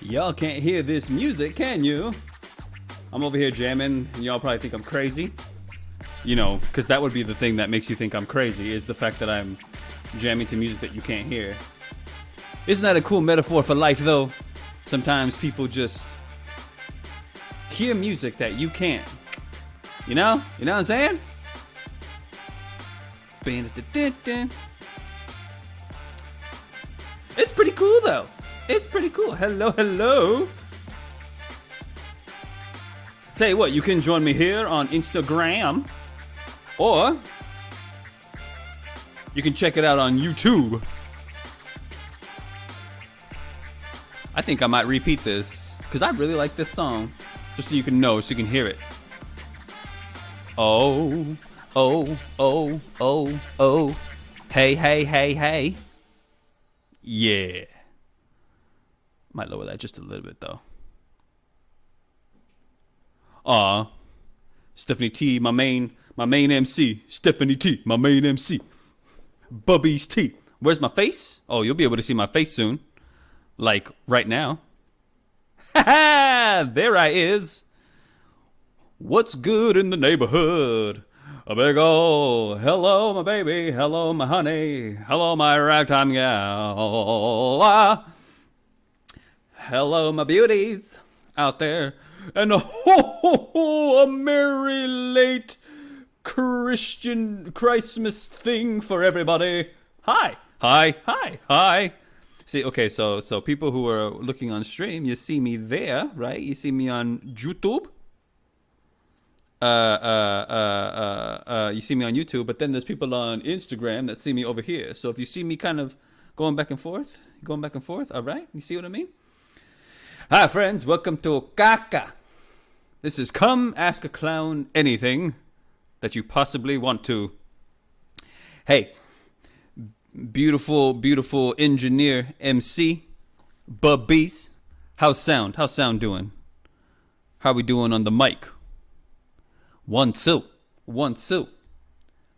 Y'all can't hear this music, can you? I'm over here jamming, and y'all probably think I'm crazy. You know, because that would be the thing that makes you think I'm crazy, is the fact that I'm jamming to music that you can't hear. Isn't that a cool metaphor for life, though? Sometimes people just hear music that you can't. You know? You know what I'm saying? It's pretty cool, though. It's pretty cool. Hello, hello. Tell you what, you can join me here on Instagram, or you can check it out on YouTube. I think I might repeat this, because I really like this song, just so you can know, so you can hear it. Oh, oh, oh, oh, oh. Hey, hey, hey, hey. Yeah. Might lower that just a little bit, though. Aw. Stephanie T, my main MC. Stephanie T, my main MC. Bubby's T. Where's my face? Oh, you'll be able to see my face soon. Like, right now. Ha ha! There I is. What's good in the neighborhood? A big ol' hello, my baby. Hello, my honey. Hello, my ragtime gal. Ah. Hello, my beauties out there. And ho, ho, ho, a merry late Christian Christmas thing for everybody. Hi, hi, hi, hi. See, okay, so people who are looking on stream, you see me there, right? You see me on YouTube. You see me on YouTube, but then there's people on Instagram that see me over here. So if you see me kind of going back and forth, all right? You see what I mean? Hi, friends. Welcome to C.A.C.A. This is Come Ask a Clown Anything that you possibly want to. Hey, beautiful, beautiful engineer MC, Bubbies. How's sound? How's sound doing? How we doing on the mic? 1 2 1 2.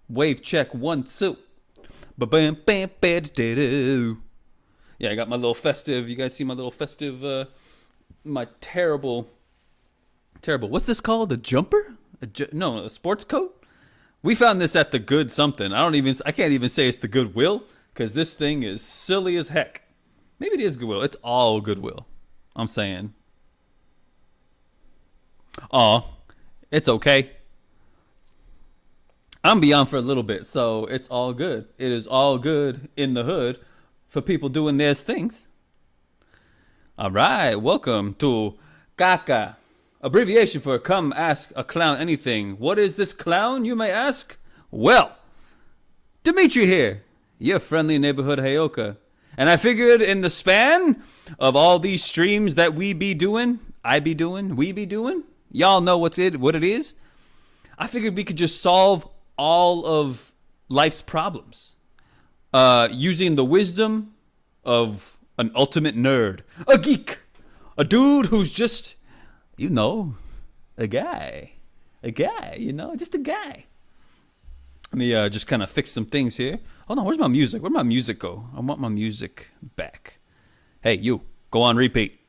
Wave check 1 2. Ba-bam bam bam da-do. Yeah, I got my little festive. You guys see my little festive my terrible, what's this called? A jumper? No, a sports coat? We found this at the good something. I can't even say it's the Goodwill, because this thing is silly as heck. Maybe it is Goodwill. It's all Goodwill, I'm saying. Aw, it's okay. I'm beyond for a little bit, so it's all good. It is all good in the hood for people doing their things. All right, welcome to C.A.C.A, abbreviation for Come Ask a Clown Anything. What is this clown, you may ask? Well, Dimitri here, your friendly neighborhood Heyoka. And I figured in the span of all these streams that we be doing, we be doing, y'all know what it is. I figured we could just solve all of life's problems using the wisdom of an ultimate nerd, a geek, a dude who's just, you know, a guy, you know, just a guy. Let me just kind of fix some things here. Hold on, where's my music? Where'd my music go? I want my music back. Hey, you, go on repeat.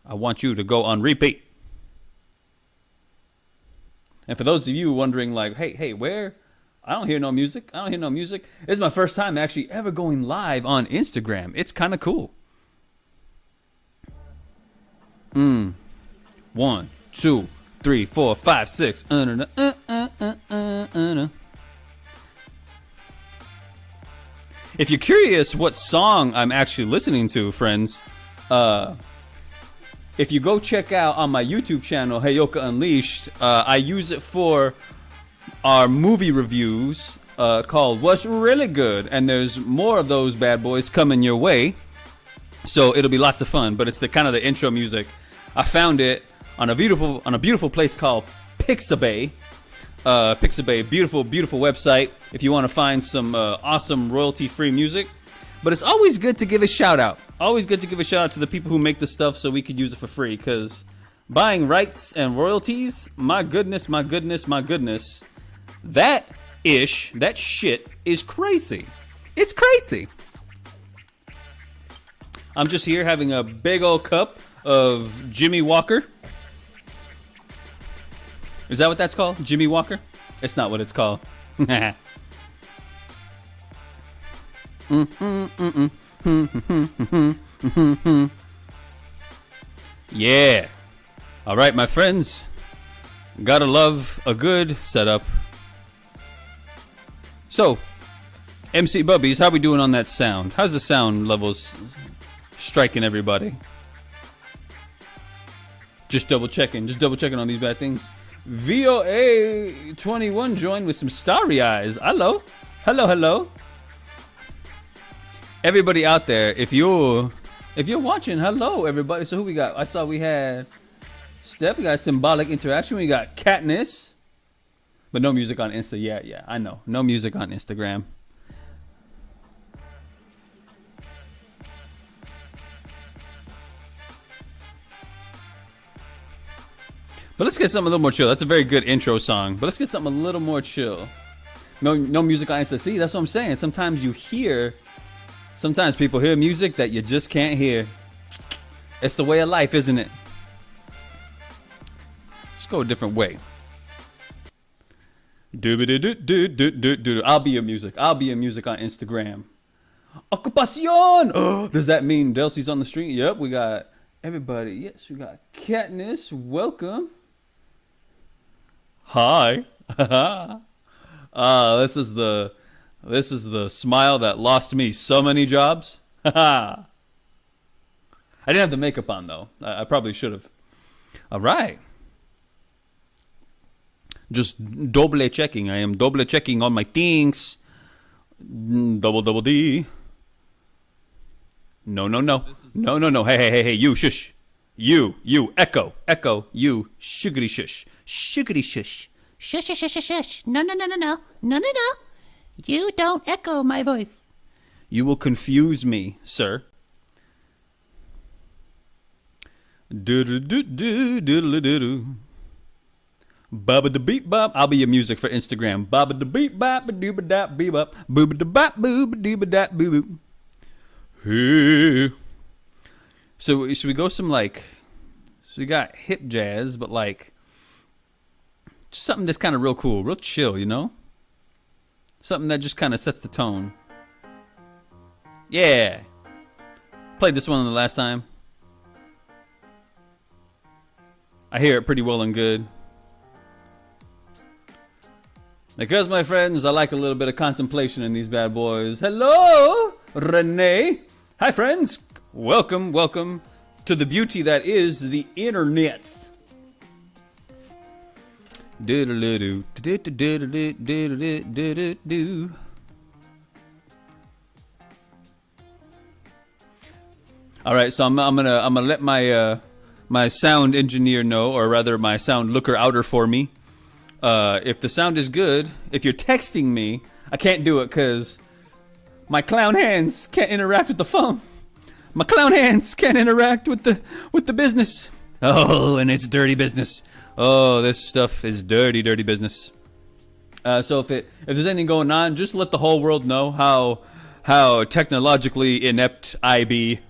I want you to go on repeat. And for those of you wondering, like, hey, where? I don't hear no music. This is my first time actually ever going live on Instagram. It's kind of cool. 1, 2, 3, 4, 5, 6. If you're curious what song I'm actually listening to, friends, if you go check out on my YouTube channel, Heyoka Unleashed, I use it for our movie reviews called What's Really Good, and there's more of those bad boys coming your way, so it'll be lots of fun. But it's the kind of the intro music. I found it on a beautiful place called Pixabay. Pixabay, beautiful website if you want to find some awesome royalty-free music. But it's always good to give a shout out. Always good to give a shout out to the people who make the stuff so we could use it for free, because buying rights and royalties, my goodness, that shit is crazy. It's crazy. I'm just here having a big old cup of Jimmy Walker. Is that what that's called? Jimmy Walker? It's not what it's called. Yeah. All right, my friends. Gotta love a good setup. So, MC Bubbies, how we doing on that sound? How's the sound levels striking everybody? Just double checking on these bad things. VOA 21 joined with some starry eyes. Hello. Hello. Everybody out there, if you're watching, hello everybody. So who we got? I saw we had Steph, we got Symbolic Interaction, we got Katniss. But no music on Insta. Yeah, I know. No music on Instagram. But let's get something a little more chill. That's a very good intro song. But let's get something a little more chill. No music on Insta. See, that's what I'm saying. Sometimes people hear music that you just can't hear. It's the way of life, isn't it? Let's go a different way. I'll be your music. I'll be your music on Instagram. Ocupación! Does that mean Delsey's on the street? Yep, we got everybody. Yes, we got Katniss. Welcome. Hi. This is the smile that lost me so many jobs. I didn't have the makeup on though. I probably should have. All right. Just double checking. I am double checking on my things. Double D. No. Hey, you shush. You echo. You sugary shush. Shush. No. You don't echo my voice. You will confuse me, sir. Do. Baba da beep bop. I'll be your music for Instagram. Baba da beep bop, ba dooba da beep bop, booba da bop, booba dooba da boo boo. Hey. So should we go some like? So we got hip jazz, but like something that's kind of real cool, real chill, you know? Something that just kind of sets the tone. Yeah. Played this one the last time. I hear it pretty well and good. Because, my friends, I like a little bit of contemplation in these bad boys. Hello, Renee. Hi, friends. Welcome to the beauty that is the internet. All right, so I'm gonna let my sound engineer know, or rather my sound looker outer for me. If the sound is good, if you're texting me, I can't do it because my clown hands can't interact with the phone. My clown hands can't interact with the business. Oh, and it's dirty business. Oh, this stuff is dirty business. So if there's anything going on, just let the whole world know how technologically inept I be.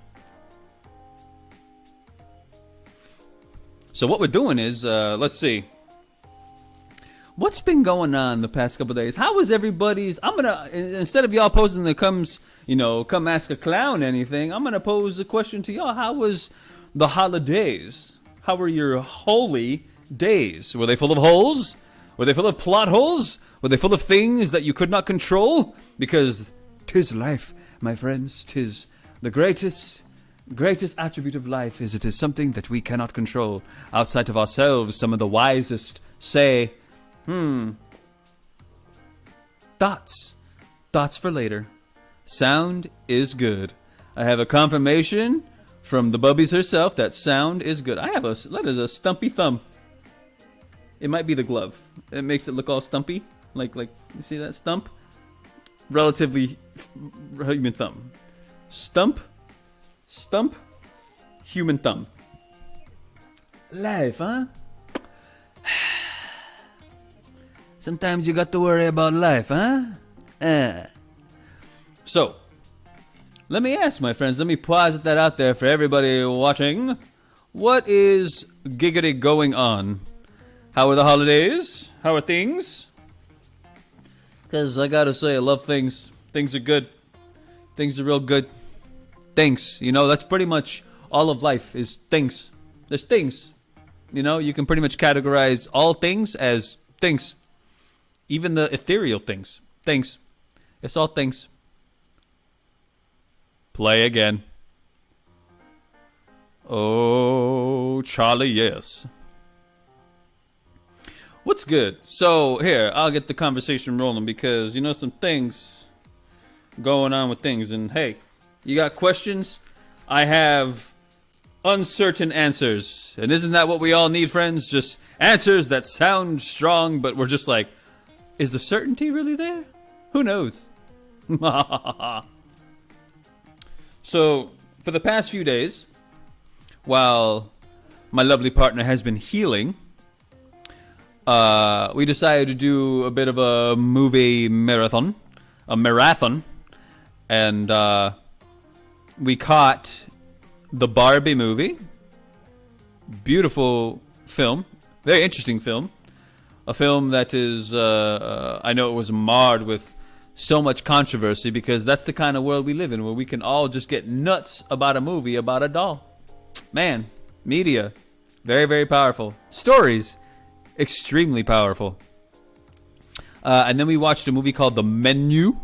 So what we're doing is, let's see. What's been going on the past couple days? How was everybody's? I'm gonna, instead of y'all posing the come ask a clown anything, I'm gonna pose a question to y'all. How was the holidays? How were your holy days? Were they full of holes? Were they full of plot holes? Were they full of things that you could not control? Because 'tis life, my friends. 'Tis the greatest attribute of life is it is something that we cannot control outside of ourselves. Some of the wisest say, Thoughts for later. Sound is good. I have a confirmation from the Bubbies herself that sound is good. That is a stumpy thumb. It might be the glove. It makes it look all stumpy. Like you see that stump? Relatively human thumb. Stump, human thumb. Life, huh? Sometimes you got to worry about life, huh? So, let me ask, my friends, let me posit that out there for everybody watching. What is giggity going on? How are the holidays? How are things? Because I gotta say, I love things. Things are good. Things are real good. Things. You know, that's pretty much all of life is things. There's things. You know, you can pretty much categorize all things as things. Even the ethereal things. Things. It's all things. Play again. Oh, Charlie, yes. What's good? So, here, I'll get the conversation rolling because, you know, some things going on with things. And, hey, you got questions? I have uncertain answers. And isn't that what we all need, friends? Just answers that sound strong, but we're just like, is the certainty really there? Who knows? So, for the past few days, while my lovely partner has been healing, we decided to do a bit of a movie marathon. And we caught the Barbie movie. Beautiful film. Very interesting film. A film that is, I know it was marred with so much controversy because that's the kind of world we live in where we can all just get nuts about a movie about a doll. Man, media, very, very powerful. Stories, extremely powerful. And then we watched a movie called The Menu.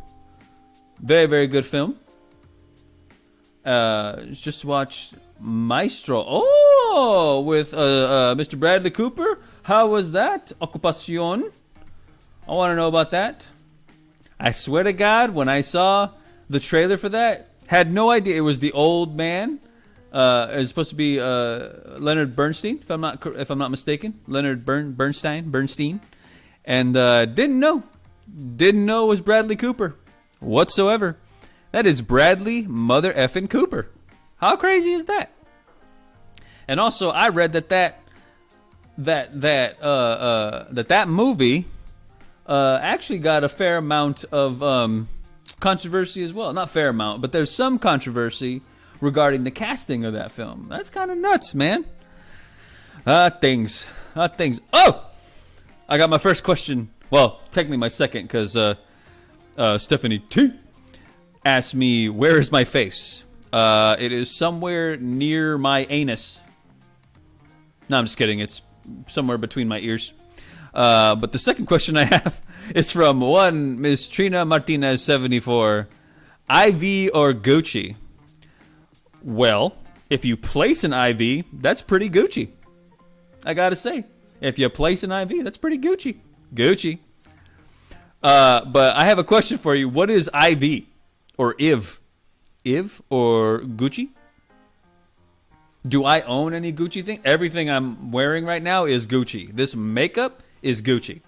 Very, very good film. Just watched Maestro. Oh, with Mr. Bradley Cooper. How was that? Ocupacion. I want to know about that. I swear to God, when I saw the trailer for that, had no idea it was the old man. It's supposed to be Leonard Bernstein, if I'm not mistaken. Leonard Bernstein, and didn't know it was Bradley Cooper whatsoever. That is Bradley mother effing Cooper. How crazy is that? And also, I read that movie actually got a fair amount of controversy as well. Not fair amount, but there's some controversy regarding the casting of that film. That's kind of nuts, man. Things. Oh! I got my first question. Well, technically my second, because Stephanie T asked me, where is my face? It is somewhere near my anus. No, I'm just kidding. It's somewhere between my ears. But the second question I have is from one Miss Trina Martinez 74. IV or Gucci? Well, if you place an IV, that's pretty Gucci. I gotta say, if you place an IV, that's pretty Gucci. Gucci. But I have a question for you. What is IV or IV? IV or Gucci? Do I own any Gucci thing? Everything I'm wearing right now is Gucci. This makeup is Gucci.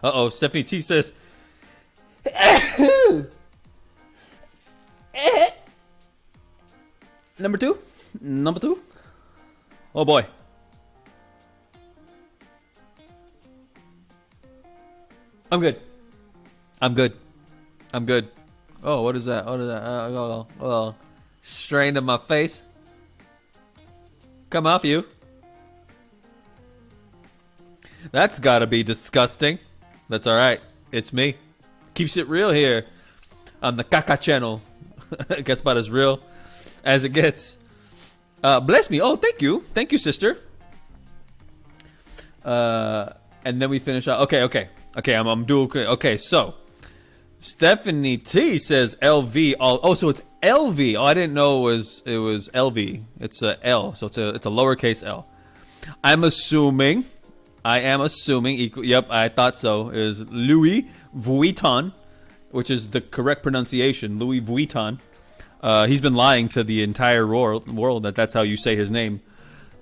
Uh-oh, Stephanie T says... Number two? Oh boy. I'm good. Oh, what is that? Strain in my face. Come off you. That's gotta be disgusting. That's alright. It's me. Keeps it real here on the C.A.C.A channel. It gets about as real as it gets. Bless me. Oh, thank you. Thank you, sister. And then we finish out. Okay, I'm doing okay. Okay, so Stephanie T says LV. Oh, so it's LV. Oh, I didn't know it was LV. It's a L, so it's a lowercase L. I am assuming. Yep, I thought so. Is Louis Vuitton, which is the correct pronunciation. Louis Vuitton. He's been lying to the entire world that that's how you say his name.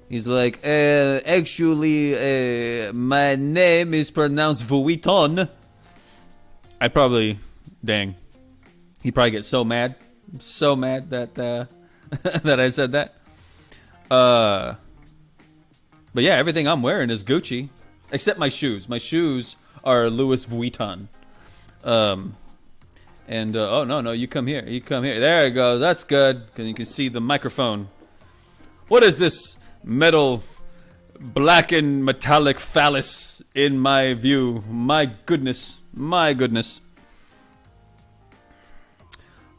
He's like, actually, my name is pronounced Vuitton. Dang. He'd probably get so mad that that I said that. But yeah, everything I'm wearing is Gucci, except my shoes. My shoes are Louis Vuitton. And oh no, you come here. You come here. There it goes. That's good. Cause you can see the microphone. What is this metal, black and metallic phallus in my view? My goodness. My goodness.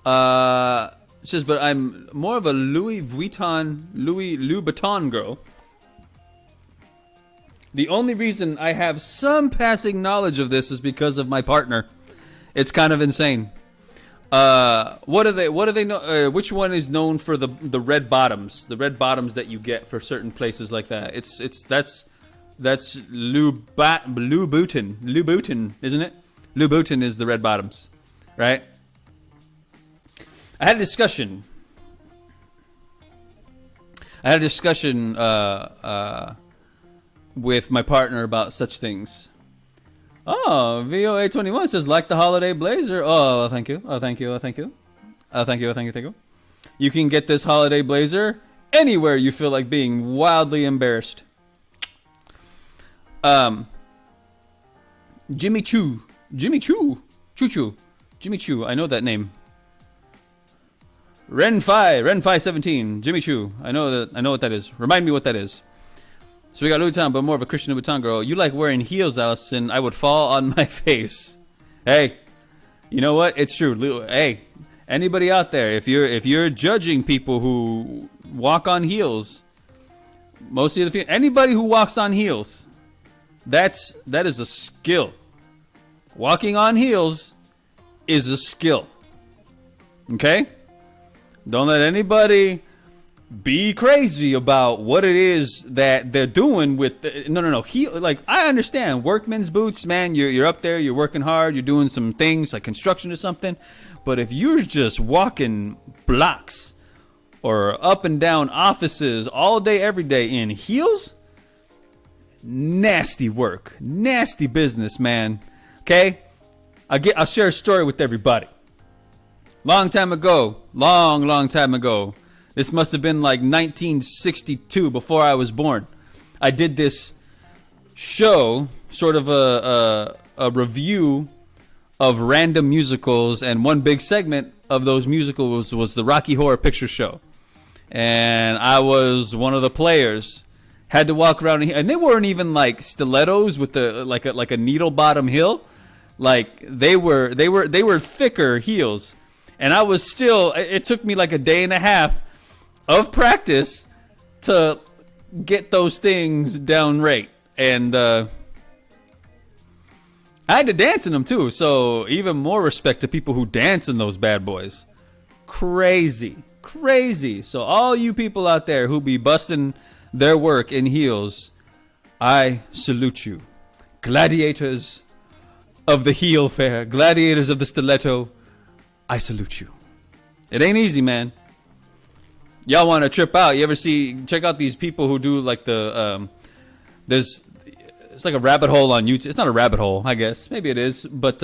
It says, but I'm more of a Louis Vuitton girl. The only reason I have some passing knowledge of this is because of my partner. It's kind of insane. What are they know? Which one is known for the red bottoms? The red bottoms that you get for certain places like that. That's Louboutin, isn't it? Louboutin is the red bottoms, right? I had a discussion. With my partner about such things. Oh, VOA21 says, like the holiday blazer. Oh, thank you. Oh, thank you. Oh, thank you. Oh, thank you. Oh, thank you. Thank you. You can get this holiday blazer anywhere you feel like being wildly embarrassed. Jimmy Choo. Choo. Jimmy Choo. I know that name. Renfi 17. Jimmy Choo. I know what that is. Remind me what that is. So we got Louboutin, but more of a Christian Louboutin girl. You like wearing heels, Allison. I would fall on my face. Hey, you know what? It's true. Hey, anybody out there, if you're judging people who walk on heels, anybody who walks on heels, that is a skill. Walking on heels is a skill. Okay? Don't let anybody be crazy about what it is that they're doing with no. Like, I understand workman's boots, man. You're up there, you're working hard, you're doing some things like construction or something. But if you're just walking blocks or up and down offices all day, every day in heels, nasty work, nasty business, man. Okay, I'll share a story with everybody. Long time ago. This must have been like 1962, before I was born. I did this show, sort of a review of random musicals, and one big segment of those musicals was the Rocky Horror Picture Show. And I was one of the players. Had to walk around, and they weren't even like stilettos with the like a needle bottom heel. Like they were thicker heels. And I was still, it took me like a day and a half of practice to get those things down right. And I had to dance in them too. So even more respect to people who dance in those bad boys. Crazy. So all you people out there who be busting their work in heels, I salute you. Gladiators of the heel fair, gladiators of the stiletto, I salute you. It ain't easy, man. Y'all want to trip out? You ever check out these people who do like it's like a rabbit hole on YouTube. It's not a rabbit hole, I guess. Maybe it is. But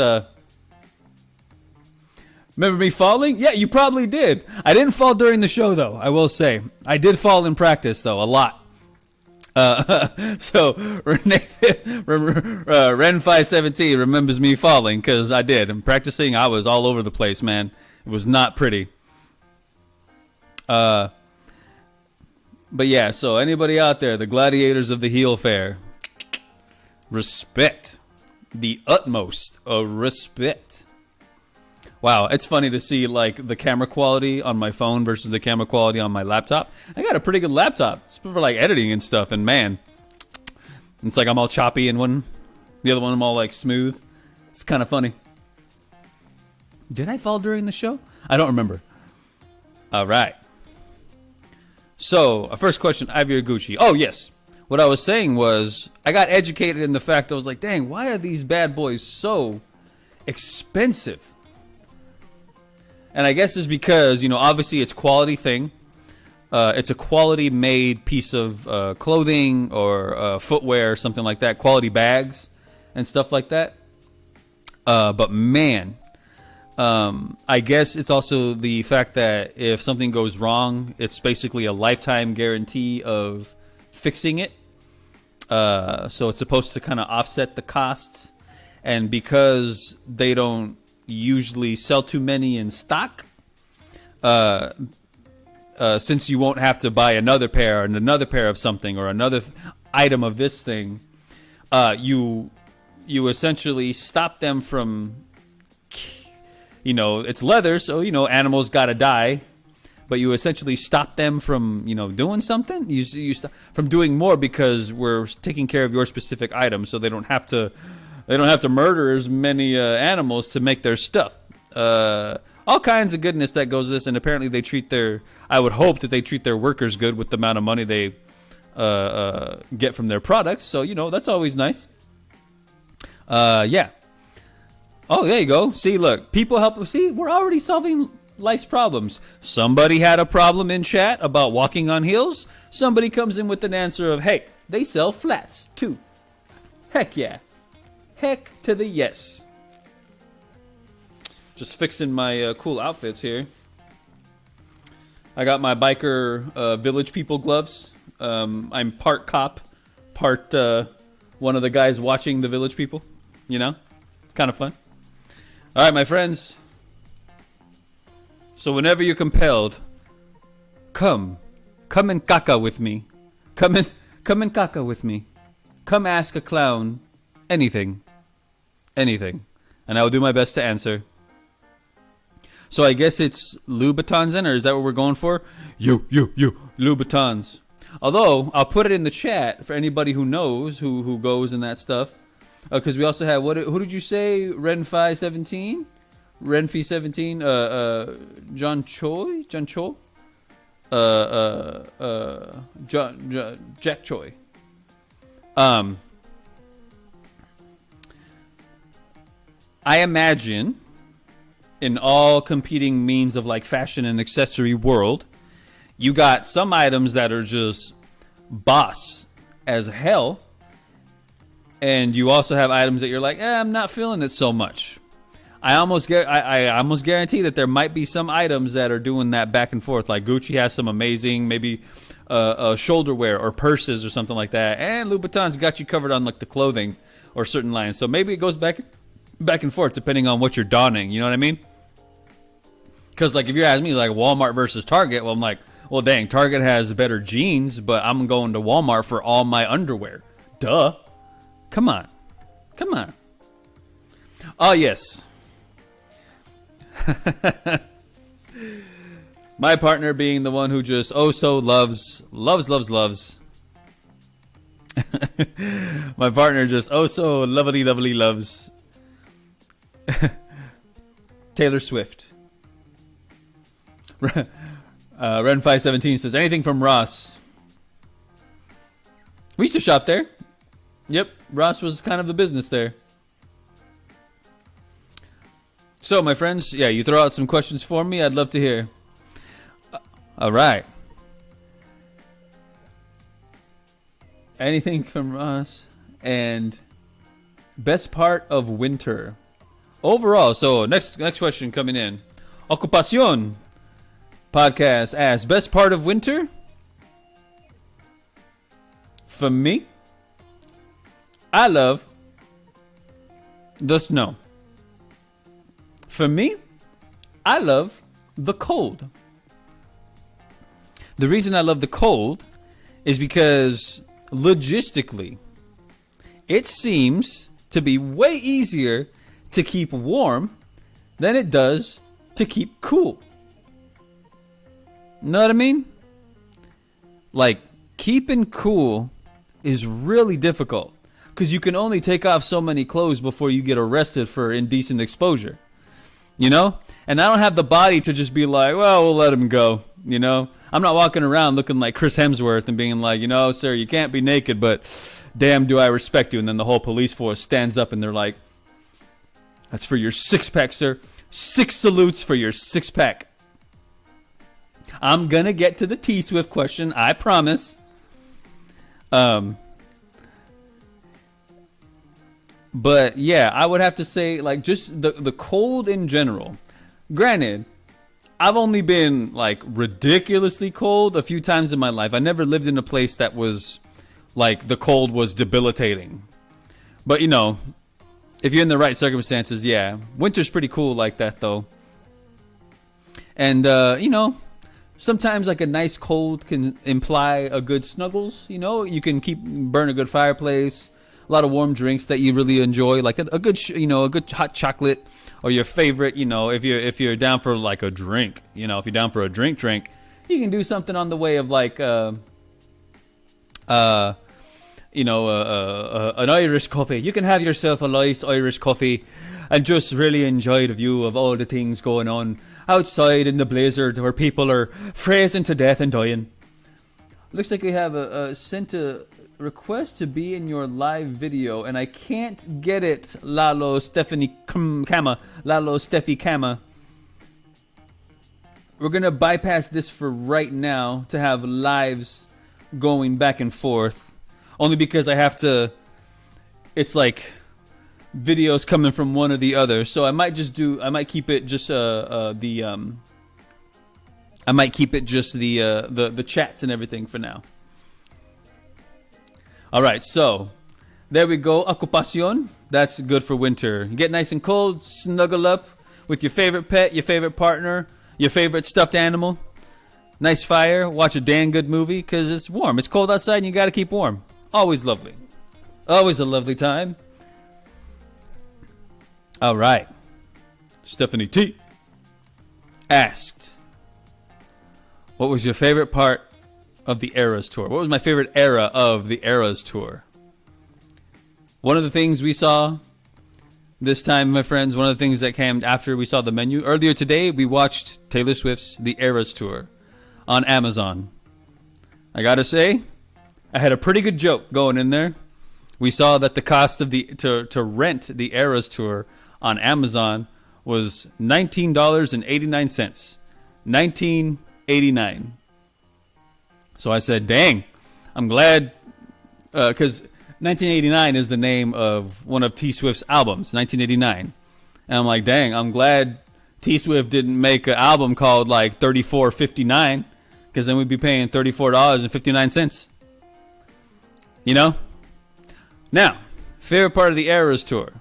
remember me falling? Yeah, you probably did. I didn't fall during the show, though, I will say. I did fall in practice, though, a lot. So Ren517 remembers me falling, because I did. And practicing, I was all over the place, man. It was not pretty. But yeah, so anybody out there, the gladiators of the heel fair, respect. The utmost of respect. Wow, it's funny to see like the camera quality on my phone versus the camera quality on my laptop. I got a pretty good laptop. It's for like editing and stuff, and man, it's like I'm all choppy in one, the other one I'm all like smooth. It's kind of funny. Did I fall during the show? I don't remember. All right. So, first question, Ivy or Gucci? Oh, yes. What I was saying was, I got educated in the fact I was like, dang, why are these bad boys so expensive? And I guess it's because, obviously it's quality thing. It's a quality made piece of clothing or footwear or something like that. Quality bags and stuff like that. But man, I guess it's also the fact that if something goes wrong, it's basically a lifetime guarantee of fixing it. So it's supposed to kind of offset the costs. And because they don't, usually sell too many in stock. Since you won't have to buy another pair and another pair of something or another item of this thing, you essentially stop them from, it's leather, so animals gotta die, but you essentially stop them from doing something. You stop from doing more because we're taking care of your specific item, so they don't have to murder as many animals to make their stuff. All kinds of goodness that goes this, and apparently I would hope that they treat their workers good with the amount of money they get from their products. So that's always nice. Yeah. Oh, there you go. See, look, people help. See, we're already solving life's problems. Somebody had a problem in chat about walking on heels. Somebody comes in with an answer of, hey, they sell flats too. Heck yeah. Heck to the yes. Just fixing my cool outfits here. I got my biker village people gloves. I'm part cop, part one of the guys watching the village people. Kind of fun. All right, my friends. So whenever you're compelled, come and caca with me. Come and caca with me. Come ask a clown anything, and I will do my best to answer. So I guess it's Louboutins then, or is that what we're going for? You, Louboutins. Although I'll put it in the chat for anybody who knows who goes in that stuff. Because we also have who did you say? Renfi 17, Renfi 17. John Choi, Jack Choi. I imagine in all competing means of like fashion and accessory world, you got some items that are just boss as hell. And you also have items that you're like, I'm not feeling it so much. I almost guarantee that there might be some items that are doing that back and forth. Like Gucci has some amazing, maybe shoulder wear or purses or something like that. And Louboutins got you covered on like the clothing or certain lines. So maybe it goes back and forth depending on what you're donning. You know what I mean? Because like if you're asking me like Walmart versus Target, well, I'm like, well, dang, Target has better jeans, but I'm going to Walmart for all my underwear. Duh. Come on. Oh, yes. My partner being the one who just so loves. My partner just so lovely loves Taylor Swift. Ren517 says, anything from Ross. We used to shop there. Yep, Ross was kind of the business there. So, my friends, yeah, you throw out some questions for me. I'd love to hear. All right. Anything from Ross and best part of winter overall. So, next question coming in. Ocupación podcast asks, best part of winter? For me, I love the snow. For me, I love the cold. The reason I love the cold is because logistically, it seems to be way easier to keep warm than it does to keep cool. Know what I mean? Like, keeping cool is really difficult. Because you can only take off so many clothes before you get arrested for indecent exposure. And I don't have the body to just be like, well, we'll let him go. I'm not walking around looking like Chris Hemsworth and being like, sir, you can't be naked, but damn, do I respect you. And then the whole police force stands up and they're like, that's for your six-pack, sir. 6 salutes for your six-pack. I'm going to get to the T-Swift question, I promise. But yeah, I would have to say like just the cold in general. Granted, I've only been like ridiculously cold a few times in my life. I never lived in a place that was like the cold was debilitating. But If you're in the right circumstances, yeah. Winter's pretty cool like that, though. And, sometimes like a nice cold can imply a good snuggles. You can burn a good fireplace, a lot of warm drinks that you really enjoy, like a good, a good hot chocolate, or your favorite, if you're down for like a drink, if you're down for a drink, you can do something on the way of like, an Irish coffee. You can have yourself a nice Irish coffee and just really enjoy the view of all the things going on outside in the blizzard where people are freezing to death and dying. Looks like we have sent a request to be in your live video, and I can't get it, Lalo Stephanie Kama. Lalo Steffi Kama. We're going to bypass this for right now to have lives going back and forth. Only because I have to, it's like videos coming from one or the other. So I might keep it just the chats and everything for now. All right, so there we go. Ocupación. That's good for winter. You get nice and cold, snuggle up with your favorite pet, your favorite partner, your favorite stuffed animal. Nice fire. Watch a damn good movie because it's warm. It's cold outside and you got to keep warm. Always lovely. Always a lovely time. All right. Stephanie T asked, what was your favorite part of the Eras tour? What was my favorite era of the Eras tour? One of the things we saw this time, my friends, one of the things that came after we saw the menu, earlier today, we watched Taylor Swift's The Eras Tour on Amazon. I gotta say, I had a pretty good joke going in there. We saw that the cost of to rent the Eras Tour on Amazon was $19.89. $19.89. So I said, dang, I'm glad, because 1989 is the name of one of T Swift's albums, 1989. And I'm like, dang, I'm glad T Swift didn't make an album called like 34.59, because then we'd be paying $34.59. Now, favorite part of the Eras tour.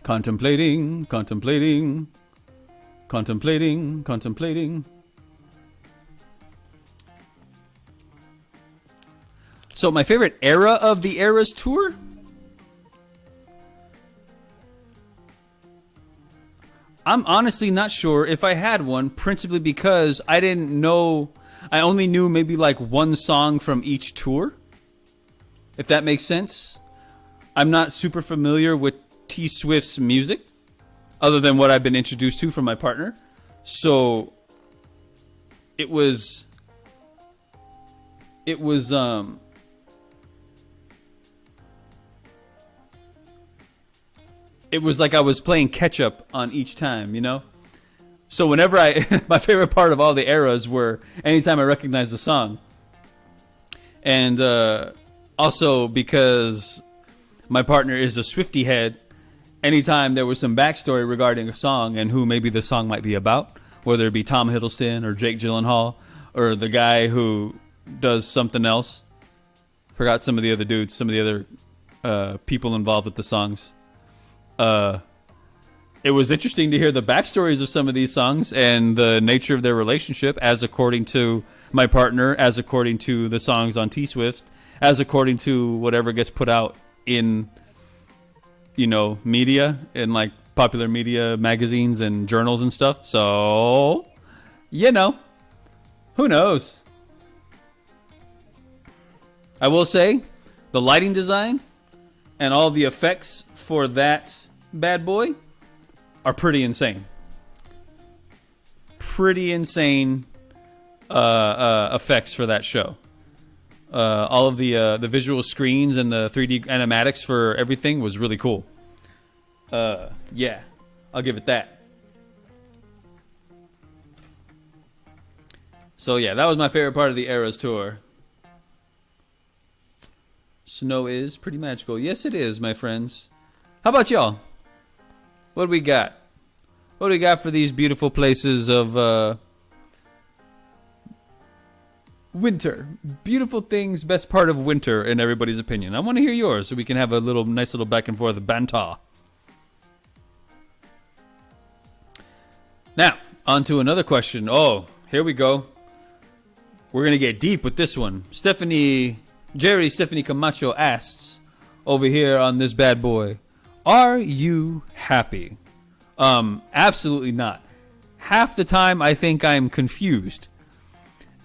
Contemplating. So my favorite era of the Eras tour? I'm honestly not sure if I had one, principally because I only knew maybe like one song from each tour, if that makes sense. I'm not super familiar with T Swift's music, other than what I've been introduced to from my partner. So it was like I was playing catch up on each time, So whenever my favorite part of all the eras were anytime I recognized the song. And also because my partner is a Swiftie head, anytime there was some backstory regarding a song and who maybe the song might be about, whether it be Tom Hiddleston or Jake Gyllenhaal or the guy who does something else. Forgot some of the other dudes, some of the other people involved with the songs. It was interesting to hear the backstories of some of these songs and the nature of their relationship, as according to my partner, as according to the songs on T Swift, as according to whatever gets put out in, media, in like popular media magazines and journals and stuff. So, who knows? I will say the lighting design and all the effects for that bad boy are pretty insane. Pretty insane effects for that show. All of the visual screens and the 3D animatics for everything was really cool. Yeah, I'll give it that. So yeah, that was my favorite part of the Eras tour. Snow is pretty magical. Yes, it is, my friends. How about y'all? What do we got? What do we got for these beautiful places of Winter. Beautiful things, best part of winter in everybody's opinion. I want to hear yours so we can have a nice little back and forth banter. Now, on to another question. Oh, here we go. We're going to get deep with this one. Stephanie Camacho asks over here on this bad boy, are you happy? Absolutely not. Half the time I think I'm confused.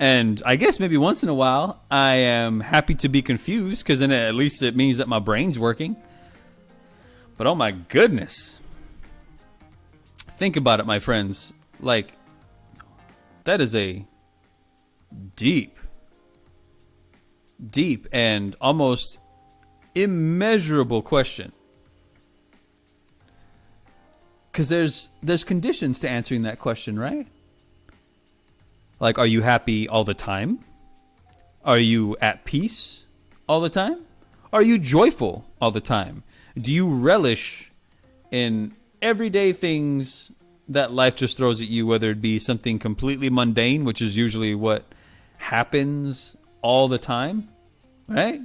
And I guess maybe once in a while I am happy to be confused because then at least it means that my brain's working. But oh my goodness. Think about it, my friends. Like, that is a deep and almost immeasurable question. Because there's conditions to answering that question, right? Like, are you happy all the time? Are you at peace all the time? Are you joyful all the time? Do you relish in everyday things that life just throws at you, whether it be something completely mundane, which is usually what happens all the time, right?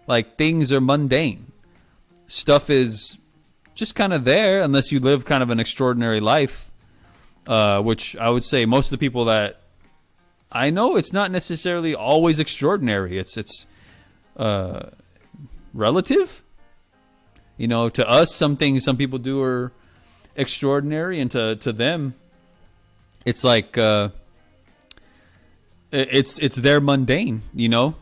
Like, things are mundane. Stuff is just kind of there unless you live kind of an extraordinary life, which I would say most of the people that I know, it's not necessarily always extraordinary. It's relative. You know, to us, some things some people do are extraordinary, and to them, it's like it's their mundane. You know,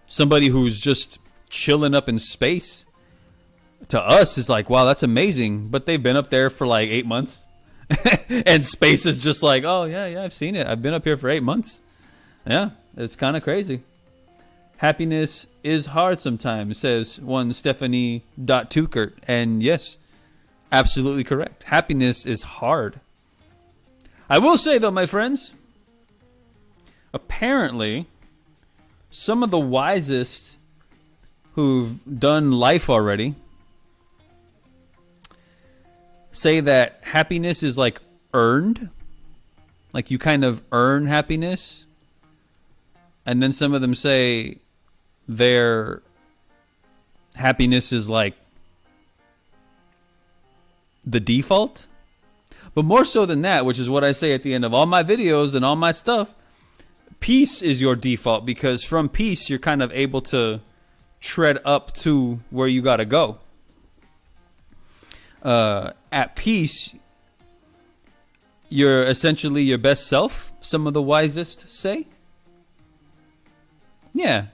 somebody who's just chilling up in space, to us is like, wow, that's amazing. But they've been up there for like 8 months. And space is just like, oh, yeah, I've seen it. I've been up here for 8 months. Yeah, it's kind of crazy. Happiness is hard sometimes, says one Stephanie Tukert. And yes, absolutely correct. Happiness is hard. I will say, though, my friends, apparently, some of the wisest who've done life already say that happiness is like earned. Like, you kind of earn happiness. And then some of them say their happiness is like the default. But more so than that, which is what I say at the end of all my videos and all my stuff, peace is your default, because from peace you're kind of able to tread up to where you got to go. At peace, you're essentially your best self, some of the wisest say. Yeah.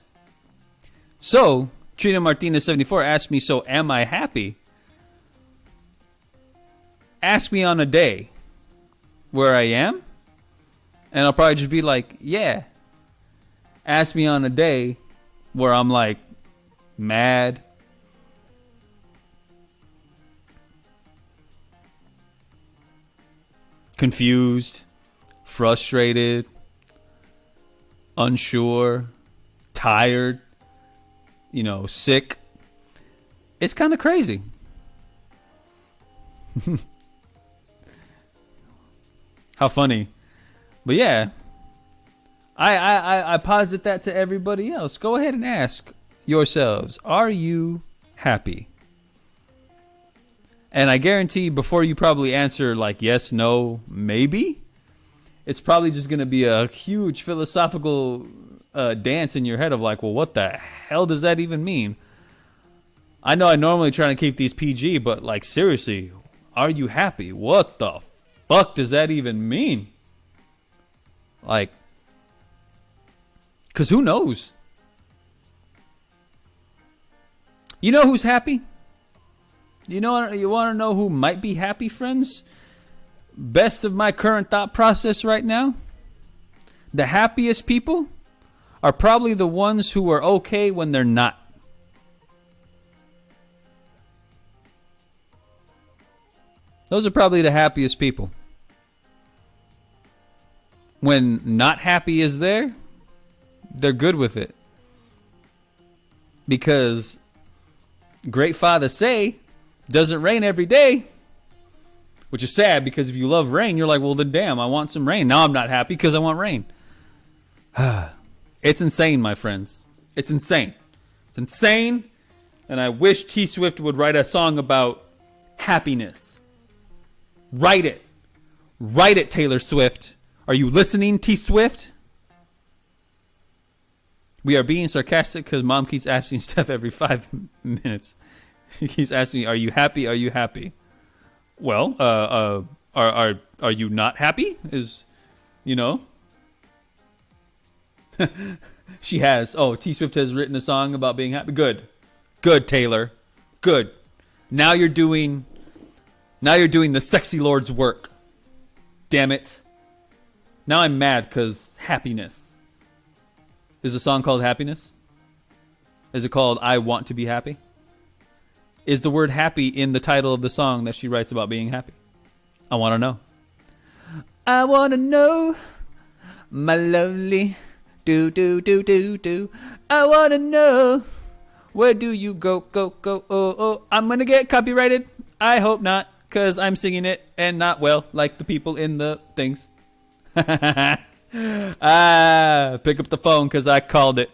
So, Trina Martinez 74 asked me, so am I happy? Ask me on a day where I am, and I'll probably just be like, yeah. Ask me on a day where I'm like mad, confused, frustrated, unsure, tired, sick. It's kind of crazy. How funny. But yeah, I posit that to everybody else. Go ahead and ask yourselves, are you happy? And I guarantee before you probably answer like yes, no, maybe, it's probably just going to be a huge philosophical dance in your head of like, well, what the hell does that even mean? I know I normally try to keep these PG, but like, seriously, are you happy? What the fuck does that even mean? Like, because who knows? You know who's happy? You want to know who might be happy, friends? Best of my current thought process right now, the happiest people are probably the ones who are okay when they're not. Those are probably the happiest people. When not happy is there, they're good with it. Because great father say, doesn't rain every day. Which is sad, because if you love rain, you're like, well, then damn, I want some rain. Now I'm not happy because I want rain. It's insane, my friends. It's insane. It's insane. And I wish T Swift would write a song about happiness. Write it. Write it, Taylor Swift. Are you listening, T Swift? We are being sarcastic because Mom keeps asking Steph every 5 minutes. She keeps asking me, "Are you happy? Are you happy?" Well, are you not happy? Is, you know? She has. Oh, T Swift has written a song about being happy. Good, good, Taylor. Good. Now you're doing the sexy Lord's work. Damn it. Now I'm mad because happiness. Is the song called Happiness? Is it called I Want to Be Happy? Is the word happy in the title of the song that she writes about being happy? I want to know. I want to know, my lovely do. I want to know, where do you go? Oh. I'm going to get copyrighted. I hope not, because I'm singing it and not well like the people in the things. Pick up the phone because I called it.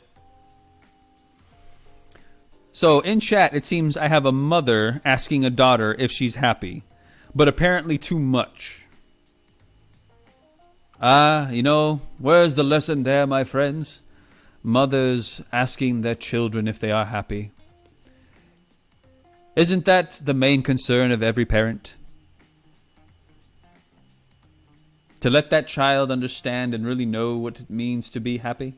So in chat, it seems I have a mother asking a daughter if she's happy, but apparently too much. Where's the lesson there, my friends? Mothers asking their children if they are happy. Isn't that the main concern of every parent? To let that child understand and really know what it means to be happy?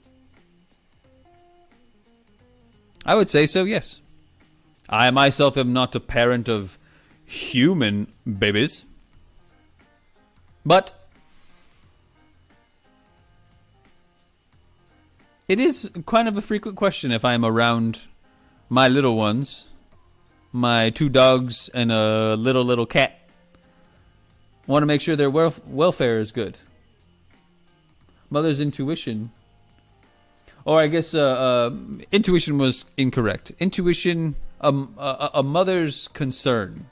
I would say so, yes. I myself am not a parent of human babies. But it is kind of a frequent question if I'm around my little ones, my 2 dogs and a little cat. I want to make sure their welfare is good. Mother's intuition, or I guess intuition was incorrect. Intuition, a mother's concern.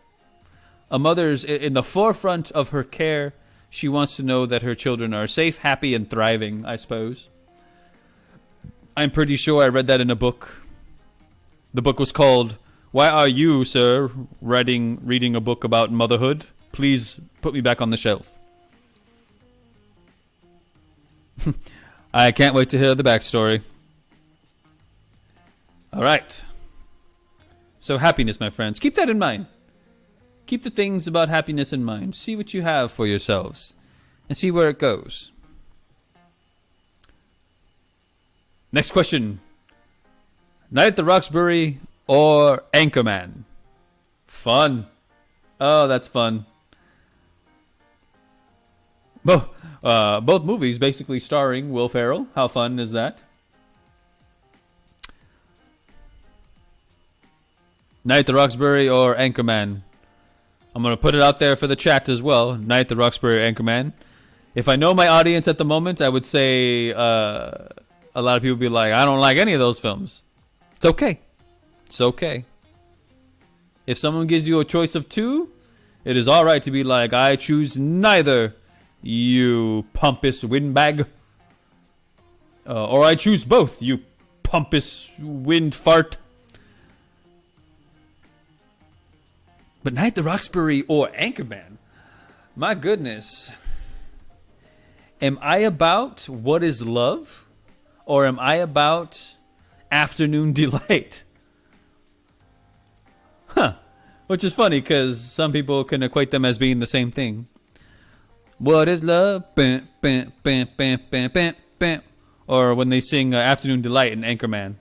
A mother's in the forefront of her care. She wants to know that her children are safe, happy, and thriving, I suppose. I'm pretty sure I read that in a book. The book was called, "Why Are You, Sir, Reading a Book About Motherhood? Please put me back on the shelf." I can't wait to hear the backstory. All right. So happiness, my friends. Keep that in mind. Keep the things about happiness in mind. See what you have for yourselves and see where it goes. Next question. Night at the Roxbury or Anchorman? Fun. Oh, that's fun. Both movies basically starring Will Ferrell. How fun is that? Night at the Roxbury or Anchorman? I'm going to put it out there for the chat as well. Night at the Roxbury or Anchorman. If I know my audience at the moment, I would say a lot of people would be like, I don't like any of those films. It's okay. It's okay. If someone gives you a choice of 2, it is all right to be like, I choose neither, you pompous windbag. Or I choose both, you pompous wind fart. But Night at the Roxbury or Anchorman? My goodness. Am I about What Is Love? Or am I about Afternoon Delight? Huh. Which is funny because some people can equate them as being the same thing. What is love? Bam, bam, bam, bam, bam, bam, bam. Or when they sing Afternoon Delight in Anchorman.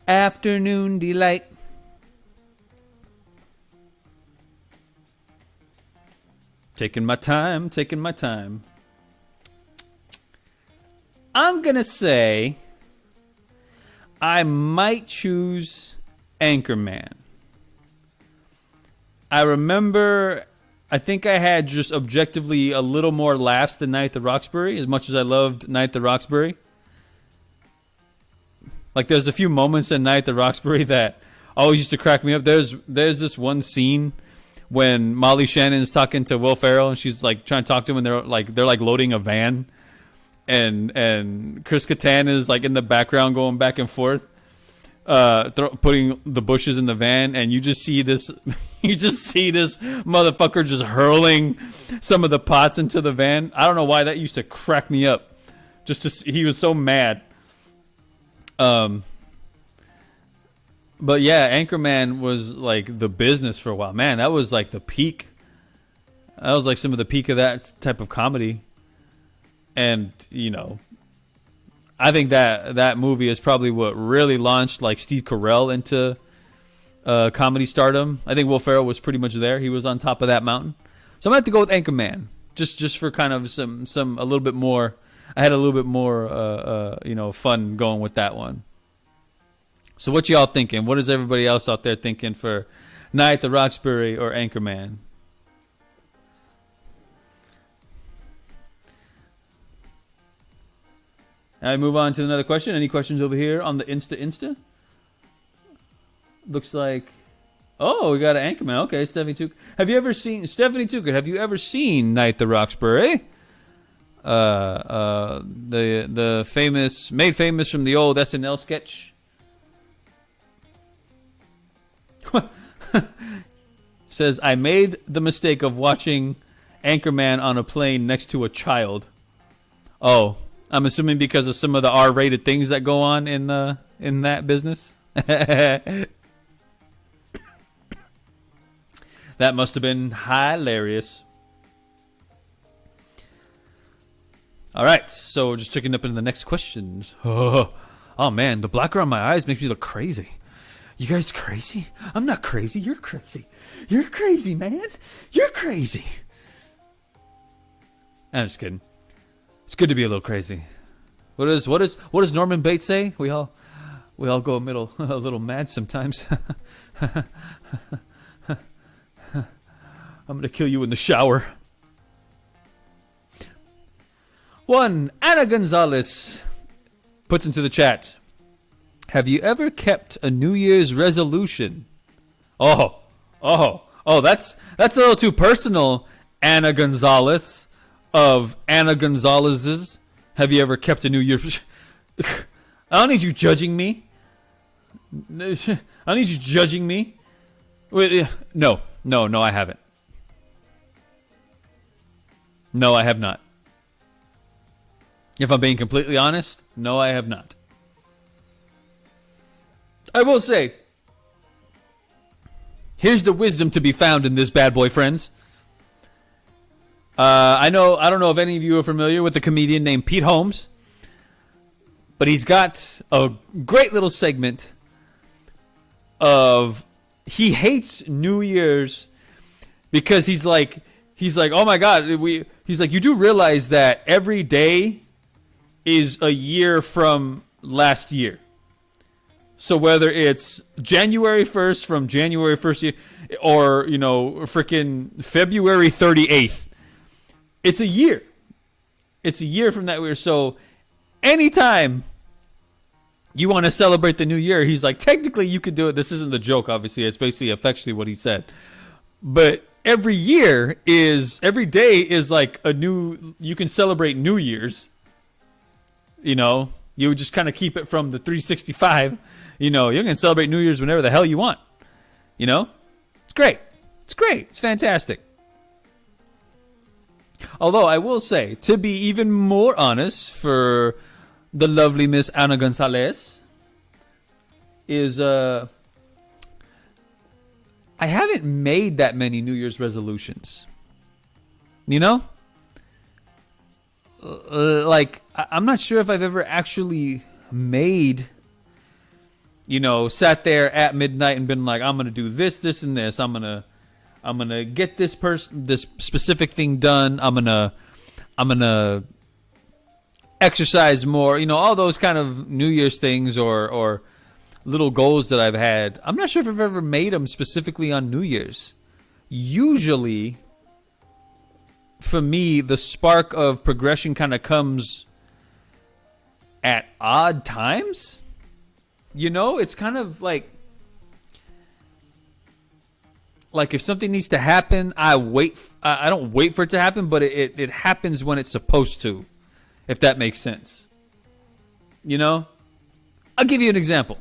Afternoon Delight. Taking my time, taking my time. I'm going to say I might choose Anchorman. I remember, I think I had just objectively a little more laughs than Night at the Roxbury, as much as I loved Night at the Roxbury. Like, there's a few moments in Night at the Roxbury that always used to crack me up. There's this one scene when Molly Shannon's talking to Will Ferrell, and she's like trying to talk to him, and they're like loading a van, and Chris Kattan is like in the background going back and forth, putting the bushes in the van, and you just see this motherfucker just hurling some of the pots into the van. I don't know why that used to crack me up. He was so mad. But yeah, Anchorman was like the business for a while. Man, that was like the peak. That was like some of the peak of that type of comedy. And, you know, I think that movie is probably what really launched like Steve Carell into comedy stardom. I think Will Ferrell was pretty much there. He was on top of that mountain. So I'm going to have to go with Anchorman. Just for kind of some a little bit more. I had a little bit more, fun going with that one. So what y'all thinking? What is everybody else out there thinking for Night at the Roxbury or Anchorman? I move on to another question. Any questions over here on the Insta? Looks like, oh, we got an Anchorman. Okay, Stephanie Tucker. Have you ever seen Night at the Roxbury? The famous, made famous from the old SNL sketch. Says, I made the mistake of watching Anchorman on a plane next to a child. Oh, I'm assuming because of some of the R-rated things that go on in that business. That must have been hilarious. All right, so just checking up into the next questions. Oh man, the black around my eyes makes me look crazy. You guys crazy? I'm not crazy. You're crazy. You're crazy, man. You're crazy. I'm just kidding. It's good to be a little crazy. What does Norman Bates say? We all go a little mad sometimes. I'm gonna kill you in the shower. One, Anna Gonzalez puts into the chat. Have you ever kept a New Year's resolution? Oh, that's a little too personal, Anna Gonzalez of Anna Gonzalez's. Have you ever kept a New Year's? I don't need you judging me. I don't need you judging me. Wait, no, I haven't. No, I have not. If I'm being completely honest, no, I have not. I will say, here's the wisdom to be found in this bad boy, friends. I don't know if any of you are familiar with a comedian named Pete Holmes, but he's got a great little segment of he hates New Year's because he's like, oh my God, he's like, you do realize that every day is a year from last year. So whether it's January 1st from January 1st or, freaking February 38th, it's a year. It's a year from that year. So anytime you want to celebrate the new year, he's like, technically you could do it. This isn't the joke, obviously. It's basically affectionately what he said. But every day is like you can celebrate New Year's. You would just kind of keep it from the 365. You can celebrate New Year's whenever the hell you want. It's great. It's fantastic. Although I will say, to be even more honest, for the lovely Miss Ana Gonzalez, is I haven't made that many New Year's resolutions. Like, I'm not sure if I've ever actually made, sat there at midnight and been like, I'm going to do this, this, and this. I'm going to get this specific thing done. I'm going to exercise more, all those kind of New Year's things or little goals that I've had. I'm not sure if I've ever made them specifically on New Year's. Usually, for me, the spark of progression kind of comes at odd times. It's kind of like if something needs to happen, I don't wait for it to happen, but it happens when it's supposed to. if that makes sense. You know? I'll give you an example.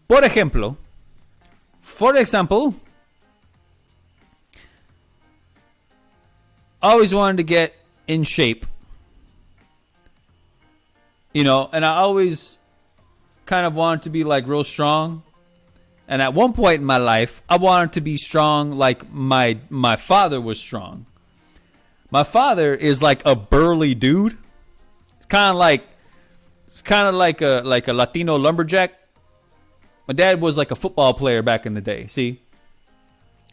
For example, I always wanted to get in shape. You know, and I always kind of wanted to be like real strong. And at one point in my life, I wanted to be strong like my father was strong. My father is like a burly dude. It's kind of like a Latino lumberjack. My dad was like a football player back in the day, see?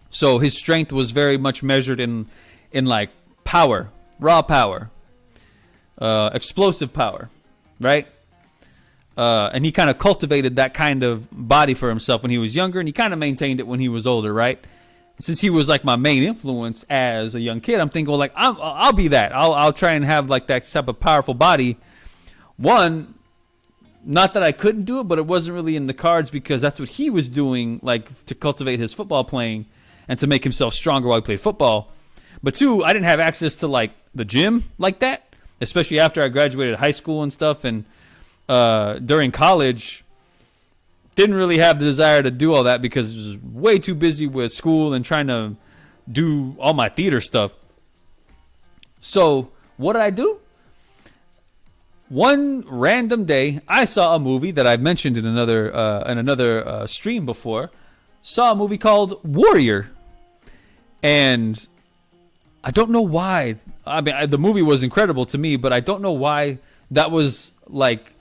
So his strength was very much measured in like power, raw power, explosive power, right? And he kind of cultivated that kind of body for himself when he was younger, and he kind of maintained it when he was older, right? Since he was like my main influence as a young kid, I'm thinking, well, like I'll be that. I'll try and have like that type of powerful body. One, not that I couldn't do it, but it wasn't really in the cards because that's what he was doing, like to cultivate his football playing and to make himself stronger while he played football. But two, I didn't have access to like the gym like that, especially after I graduated high school and stuff. And during college, didn't really have the desire to do all that because I was way too busy with school and trying to do all my theater stuff. So what did I do? One random day, I saw a movie that I've mentioned in another stream before. Saw a movie called Warrior, and I don't know why. I mean, the movie was incredible to me, but I don't know why that was like.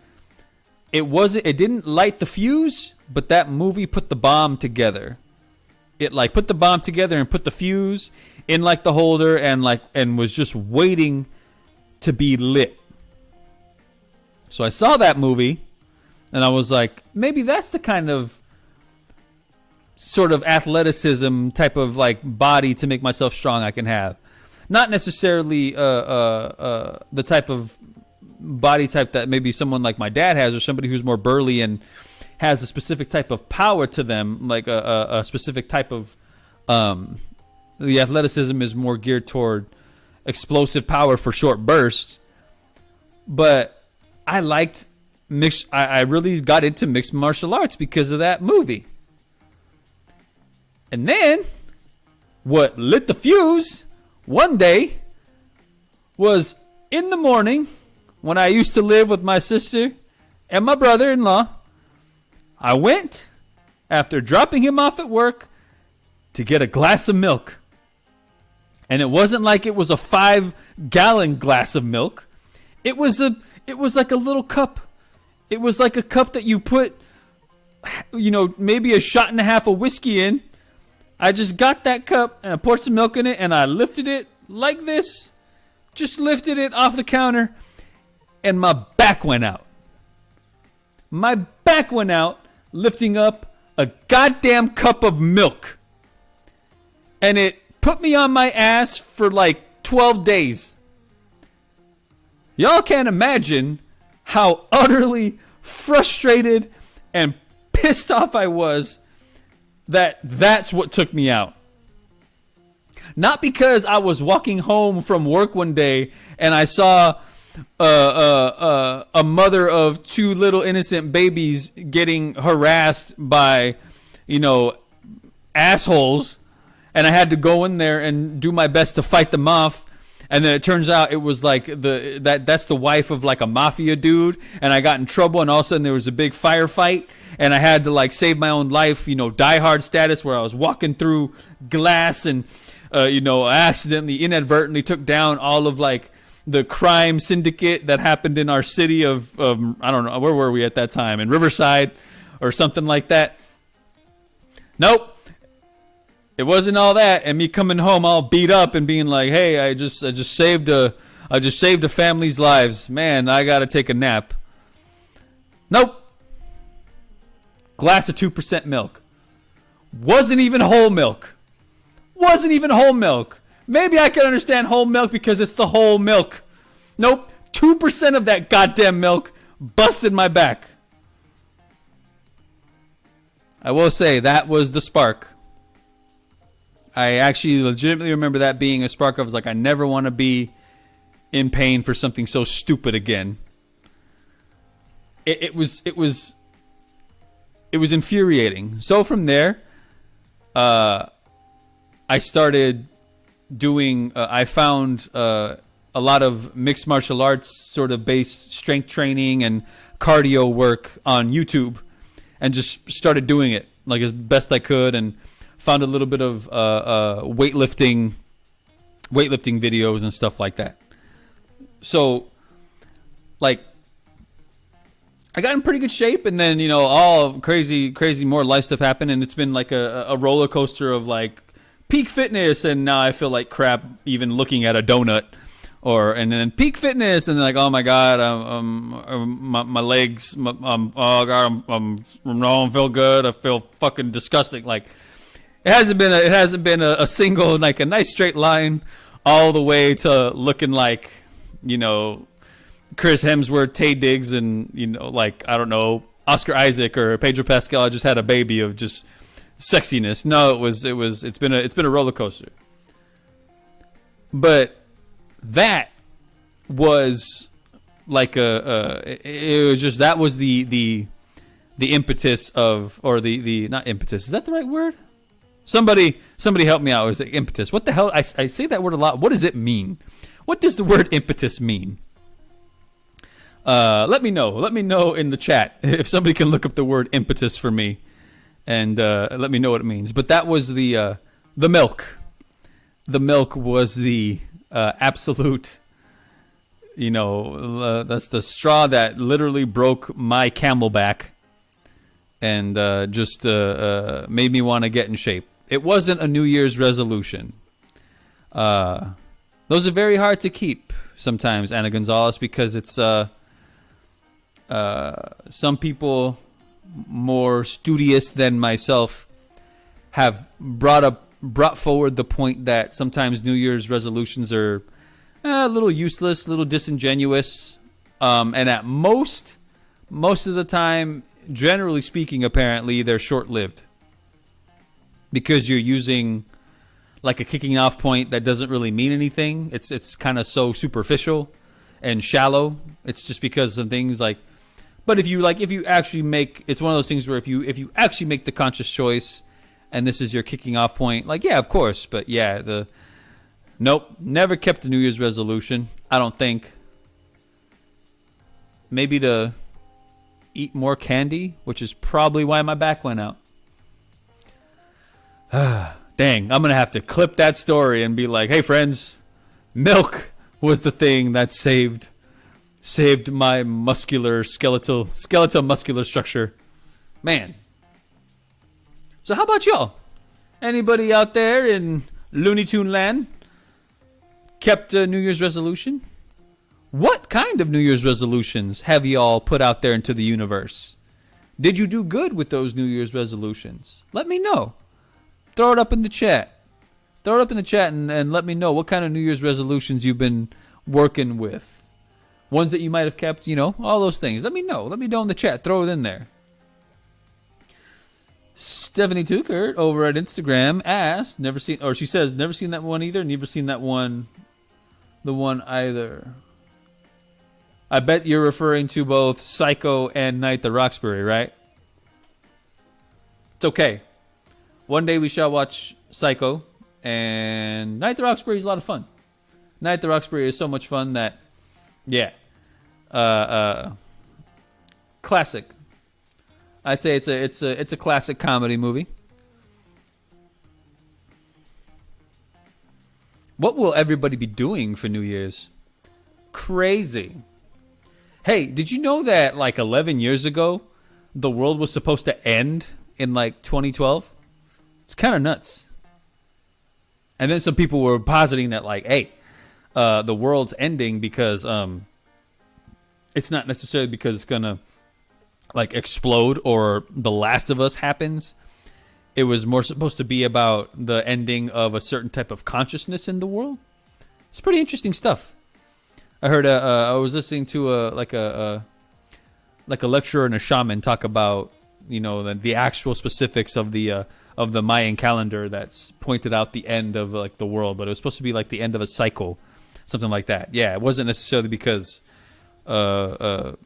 It didn't light the fuse, but that movie put the bomb together. It like put the bomb together and put the fuse in like the holder and was just waiting to be lit. So I saw that movie and I was like, maybe that's the kind of sort of athleticism type of like body to make myself strong I can have. Not necessarily the type of body type that maybe someone like my dad has, or somebody who's more burly and has a specific type of power to them, like a specific type of the athleticism is more geared toward explosive power for short bursts. But I liked I really got into mixed martial arts because of that movie. And then what lit the fuse one day was in the morning when I used to live with my sister and my brother-in-law. I went, after dropping him off at work, to get a glass of milk. And it wasn't like it was a 5-gallon glass of milk. It was like a little cup. It was like a cup that you put, maybe a shot and a half of whiskey in. I just got that cup and I poured some milk in it and I lifted it like this. Just lifted it off the counter and my back went out. My back went out lifting up a goddamn cup of milk. And it put me on my ass for like 12 days. Y'all can't imagine how utterly frustrated and pissed off I was that's what took me out. Not because I was walking home from work one day and I saw a mother of 2 little innocent babies getting harassed by, assholes, and I had to go in there and do my best to fight them off. And then it turns out it was like that's the wife of like a mafia dude, and I got in trouble, and all of a sudden there was a big firefight, and I had to like save my own life, Die Hard status, where I was walking through glass and I accidentally, inadvertently took down all of like the crime syndicate that happened in our city of I don't know, where were we at that time, in Riverside or something like that. Nope. It wasn't all that, and me coming home all beat up and being like, "Hey, I just saved a family's lives. Man, I gotta take a nap." Nope. Glass of 2% milk. Wasn't even whole milk. Wasn't even whole milk. Maybe I can understand whole milk because it's the whole milk. Nope. 2% of that goddamn milk busted my back. I will say that was the spark. I actually legitimately remember that being a spark. I was like, I never want to be in pain for something so stupid again. It was infuriating. So from there, I started doing. I found a lot of mixed martial arts sort of based strength training and cardio work on YouTube, and just started doing it like as best I could, and found a little bit of weightlifting videos and stuff like that. So, like, I got in pretty good shape, and then, all crazy more life stuff happened, and it's been like a roller coaster of like peak fitness, and now I feel like crap even looking at a donut, and then peak fitness, and then like, oh my god, my legs, oh god, I don't feel good, I feel fucking disgusting. Like, it hasn't been a single like a nice straight line all the way to looking like, Chris Hemsworth, Taye Diggs, and like, I don't know, Oscar Isaac or Pedro Pascal just had a baby of just sexiness. No, it's been a roller coaster. But that was like it was just, that was the impetus of, or the not impetus, is that the right word? Somebody help me out. Is it impetus? What the hell? I say that word a lot. What does it mean? What does the word impetus mean? Let me know. Let me know in the chat if somebody can look up the word impetus for me, and let me know what it means. But that was the milk. The milk was the absolute. That's the straw that literally broke my camelback, and just made me want to get in shape. It wasn't a New Year's resolution. Those are very hard to keep sometimes, Ana Gonzalez, because it's some people more studious than myself have brought forward the point that sometimes New Year's resolutions are a little useless, a little disingenuous, and at most of the time, generally speaking, apparently they're short-lived, because you're using like a kicking off point that doesn't really mean anything. It's kind of so superficial and shallow. It's just because of things like, but if you actually make, it's one of those things where if you actually make the conscious choice and this is your kicking off point, like, yeah, of course. But yeah, nope, never kept a New Year's resolution, I don't think. Maybe to eat more candy, which is probably why my back went out. Dang, I'm going to have to clip that story and be like, hey friends, milk was the thing that saved my skeletal muscular structure. Man. So how about y'all? Anybody out there in Looney Tune land kept a New Year's resolution? What kind of New Year's resolutions have y'all put out there into the universe? Did you do good with those New Year's resolutions? Let me know. Throw it up in the chat. And let me know what kind of New Year's resolutions you've been working with. Ones that you might have kept, all those things. Let me know. Let me know in the chat. Throw it in there. Stephanie Tukert over at Instagram asked, she says, never seen that one either. Never seen that one. The one either. I bet you're referring to both Psycho and Night the Roxbury, right? It's okay. One day we shall watch Psycho, and Night the Roxbury is a lot of fun. Night the Roxbury is so much fun that, yeah, classic. I'd say it's a classic comedy movie. What will everybody be doing for New Year's? Crazy. Hey, did you know that like 11 years ago, the world was supposed to end in like 2012? It's kind of nuts. And then some people were positing that like, hey, the world's ending because it's not necessarily because it's gonna like explode or The Last of Us happens. It was more supposed to be about the ending of a certain type of consciousness in the world. It's pretty interesting stuff. I heard I was listening to a lecturer and a shaman talk about the actual specifics of the Mayan calendar that's pointed out the end of like the world, but it was supposed to be like the end of a cycle, something like that. Yeah, it wasn't necessarily because the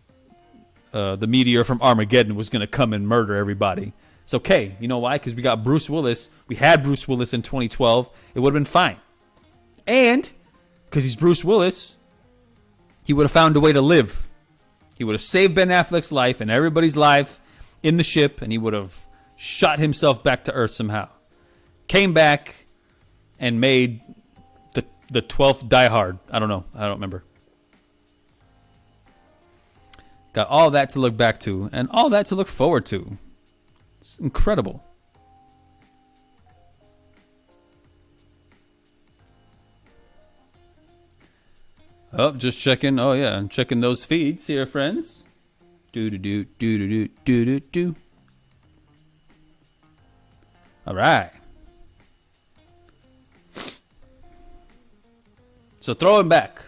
meteor from Armageddon was going to come and murder everybody. It's okay. You know why? Because we got Bruce Willis. We had Bruce Willis in 2012. It would have been fine. And because he's Bruce Willis, he would have found a way to live. He would have saved Ben Affleck's life and everybody's life in the ship, and he would have shot himself back to Earth somehow. Came back and made the 12th Die Hard. I don't know. I don't remember. Got all that to look back to and all that to look forward to. It's incredible. Oh, just checking. Oh, yeah. I'm checking those feeds here, friends. Do. All right. So throw it back.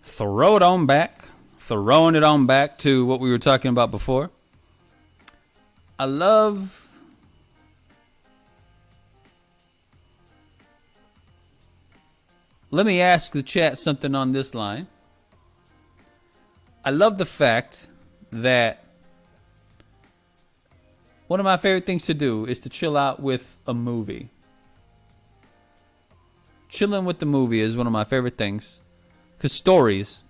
Throw it on back. Throwing it on back to what we were talking about before. I love... Let me ask the chat something on this line. I love the fact that one of my favorite things to do is to chill out with a movie. Chilling with the movie is one of my favorite things. Because stories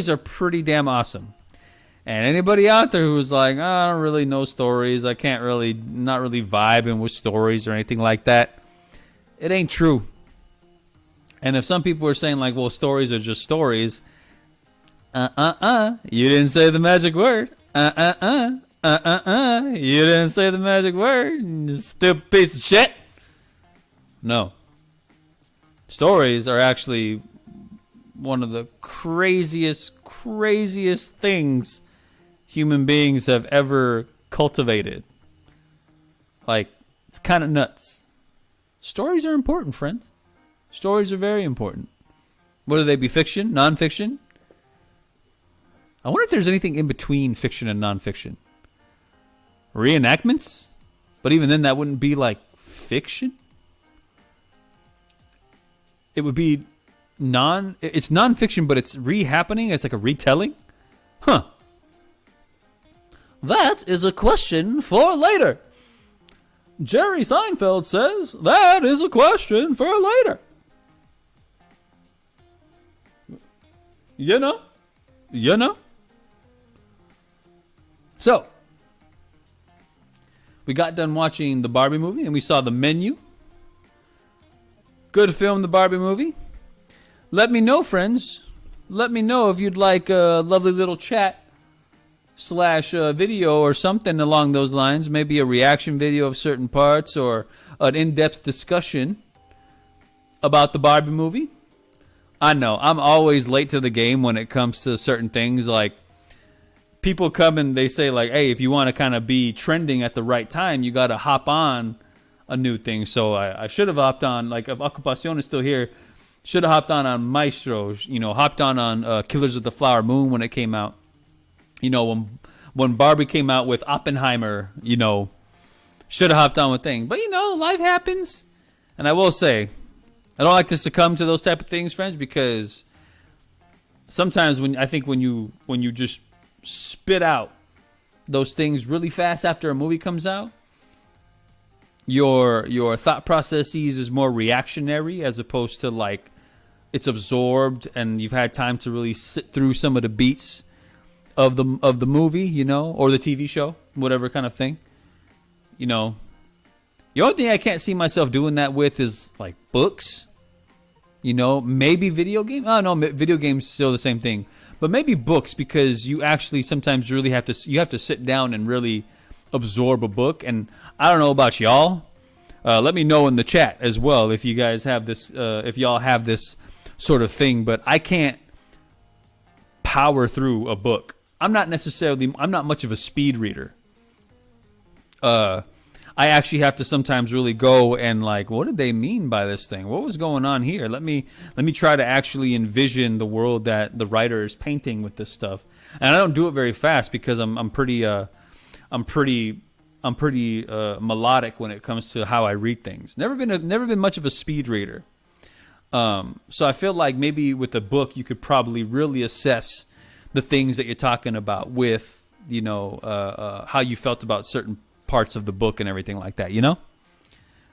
are pretty damn awesome. And anybody out there who's like, oh, I don't really know stories, not really vibing with stories or anything like that, it ain't true. And if some people are saying like, well, stories are just stories, you didn't say the magic word. You didn't say the magic word, you stupid piece of shit. No. Stories are actually one of the craziest things human beings have ever cultivated. Like, it's kind of nuts. Stories are important, friends. Stories are very important. Whether they be fiction, non-fiction. I wonder if there's anything in between fiction and non-fiction. Reenactments? But even then, that wouldn't be like fiction. It would be it's non-fiction, but it's re-happening. It's like a retelling. Huh. That is a question for later. Jerry Seinfeld says that is a question for later. You know. So, we got done watching the Barbie movie and we saw The Menu. Good film, the Barbie movie. Let me know, friends. Let me know if you'd like a lovely little chat / video or something along those lines. Maybe a reaction video of certain parts or an in-depth discussion about the Barbie movie. I know, I'm always late to the game when it comes to certain things. Like, people come and they say, like, hey, if you want to kind of be trending at the right time, you got to hop on a new thing. So I should have hopped on, like, if Ocupacion is still here, should have hopped on Maestro, hopped on Killers of the Flower Moon when it came out. When Barbie came out with Oppenheimer, should have hopped on with thing. But, life happens. And I will say, I don't like to succumb to those type of things, friends, because sometimes when you just spit out those things really fast after a movie comes out, your thought processes is more reactionary as opposed to like it's absorbed and you've had time to really sit through some of the beats of the movie, or the TV show, whatever kind of thing. The only thing I can't see myself doing that with is like books. Maybe video game. Oh no, video games still the same thing. But maybe books, because you actually sometimes really have to sit down and really absorb a book. And I don't know about y'all. Let me know in the chat as well if you guys have this. If y'all have this sort of thing. But I can't power through a book. I'm not much of a speed reader. I actually have to sometimes really go and like, what did they mean by this thing? What was going on here? Let me try to actually envision the world that the writer is painting with this stuff. And I don't do it very fast because I'm pretty melodic when it comes to how I read things. Never been much of a speed reader. So I feel like maybe with the book, you could probably really assess the things that you're talking about with, how you felt about certain parts of the book and everything like that,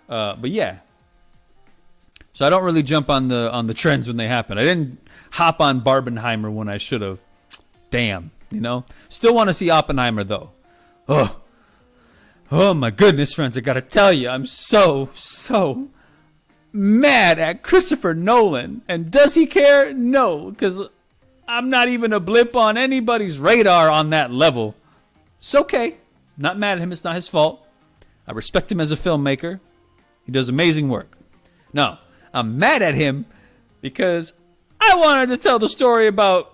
But yeah. So I don't really jump on the trends when they happen. I didn't hop on Barbenheimer when I should have. Damn, Still want to see Oppenheimer though. Oh my goodness, friends! I gotta tell you, I'm so mad at Christopher Nolan. And does he care? No, because I'm not even a blip on anybody's radar on that level. It's okay. Not mad at him. It's not his fault. I respect him as a filmmaker. He does amazing work. No, I'm mad at him because I wanted to tell the story about,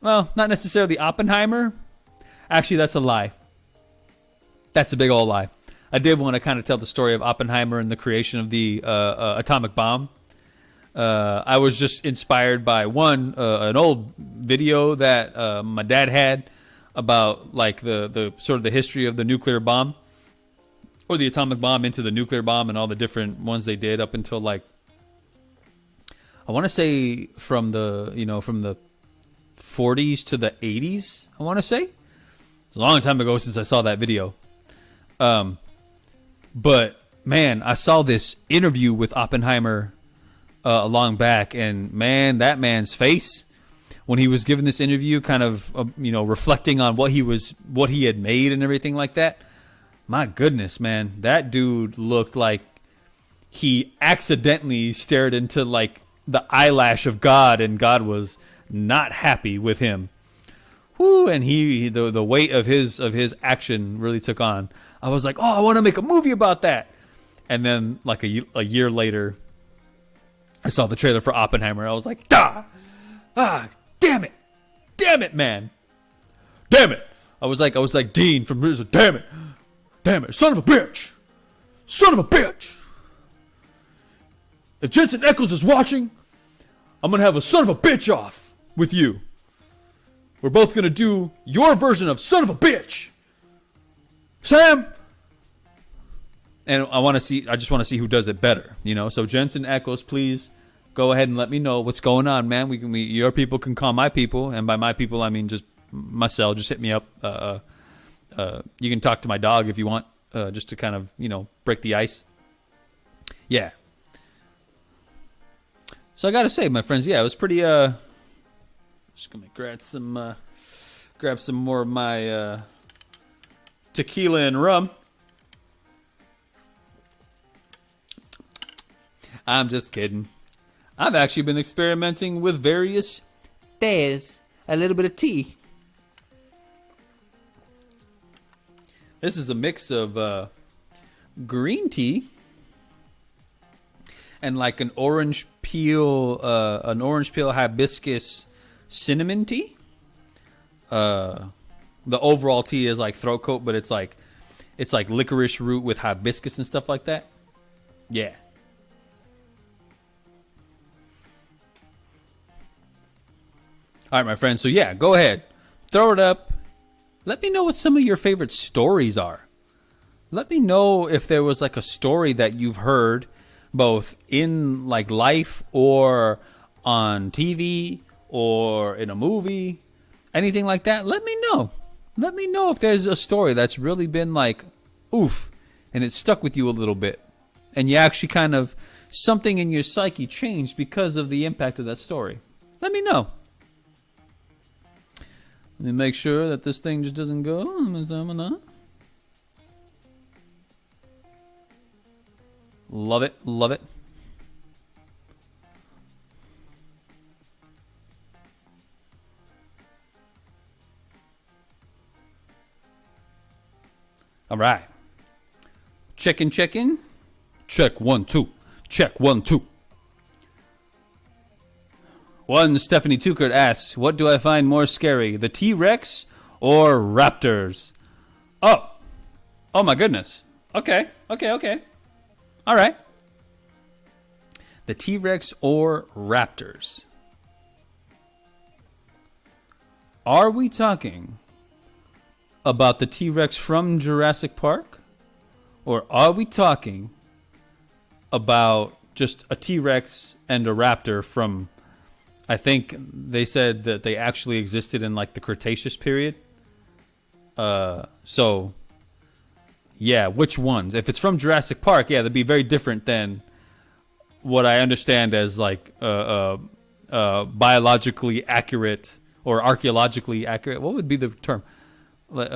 well, not necessarily Oppenheimer. Actually, that's a lie. That's a big old lie. I did want to kind of tell the story of Oppenheimer and the creation of the atomic bomb. I was just inspired by an old video that my dad had about like the sort of the history of the nuclear bomb, or the atomic bomb into the nuclear bomb, and all the different ones they did up until like, I want to say from the 40s to the 80s. I want to say it's a long time ago since I saw that video. But man, I saw this interview with Oppenheimer a long back, and man, that man's face when he was giving this interview, kind of reflecting on what he had made and everything like that. My goodness, man, that dude looked like he accidentally stared into like the eyelash of God, and God was not happy with him. Whew, and the weight of his action really took on. I was like, oh, I want to make a movie about that. And then like a year later, I saw the trailer for Oppenheimer. I was like, damn it, man. Damn it. I was like Dean from Rizzo. Damn it, son of a bitch. If Jensen Ackles is watching, I'm going to have a son of a bitch off with you. We're both going to do your version of son of a bitch. Sam. And I just want to see who does it better, So Jensen Ackles, please go ahead and let me know what's going on, man. Your people can call my people, and by my people I mean just myself. Just hit me up. You can talk to my dog if you want, just to kind of break the ice. Yeah. So I gotta say, my friends, yeah, it was pretty. Just gonna grab some more of my tequila and rum. I'm just kidding. I've actually been experimenting with various teas, a little bit of tea. This is a mix of green tea and like an orange peel hibiscus cinnamon tea. The overall tea is like throat coat, but it's like licorice root with hibiscus and stuff like that. Yeah. All right, my friends. So yeah, go ahead, throw it up. Let me know what some of your favorite stories are. Let me know if there was like a story that you've heard, both in like life or on TV or in a movie, anything like that. Let me know. Let me know if there's a story that's really been like, oof, and it stuck with you a little bit. And you actually kind of, something in your psyche changed because of the impact of that story. Let me know. Let me make sure that this thing just doesn't go. Love it. Love it. All right. Check in. Check 1 2. Check 1 2. One Stephanie Tukert asks, what do I find more scary, the T-Rex or raptors? Oh my goodness. Okay. All right. The T-Rex or raptors? Are we talking about the T-Rex from Jurassic Park? Or are we talking about just a T-Rex and a raptor from, I think they said that they actually existed in like the Cretaceous period. So yeah, which ones? If it's from Jurassic Park, yeah, that'd be very different than what I understand as like biologically accurate or archaeologically accurate. What would be the term? What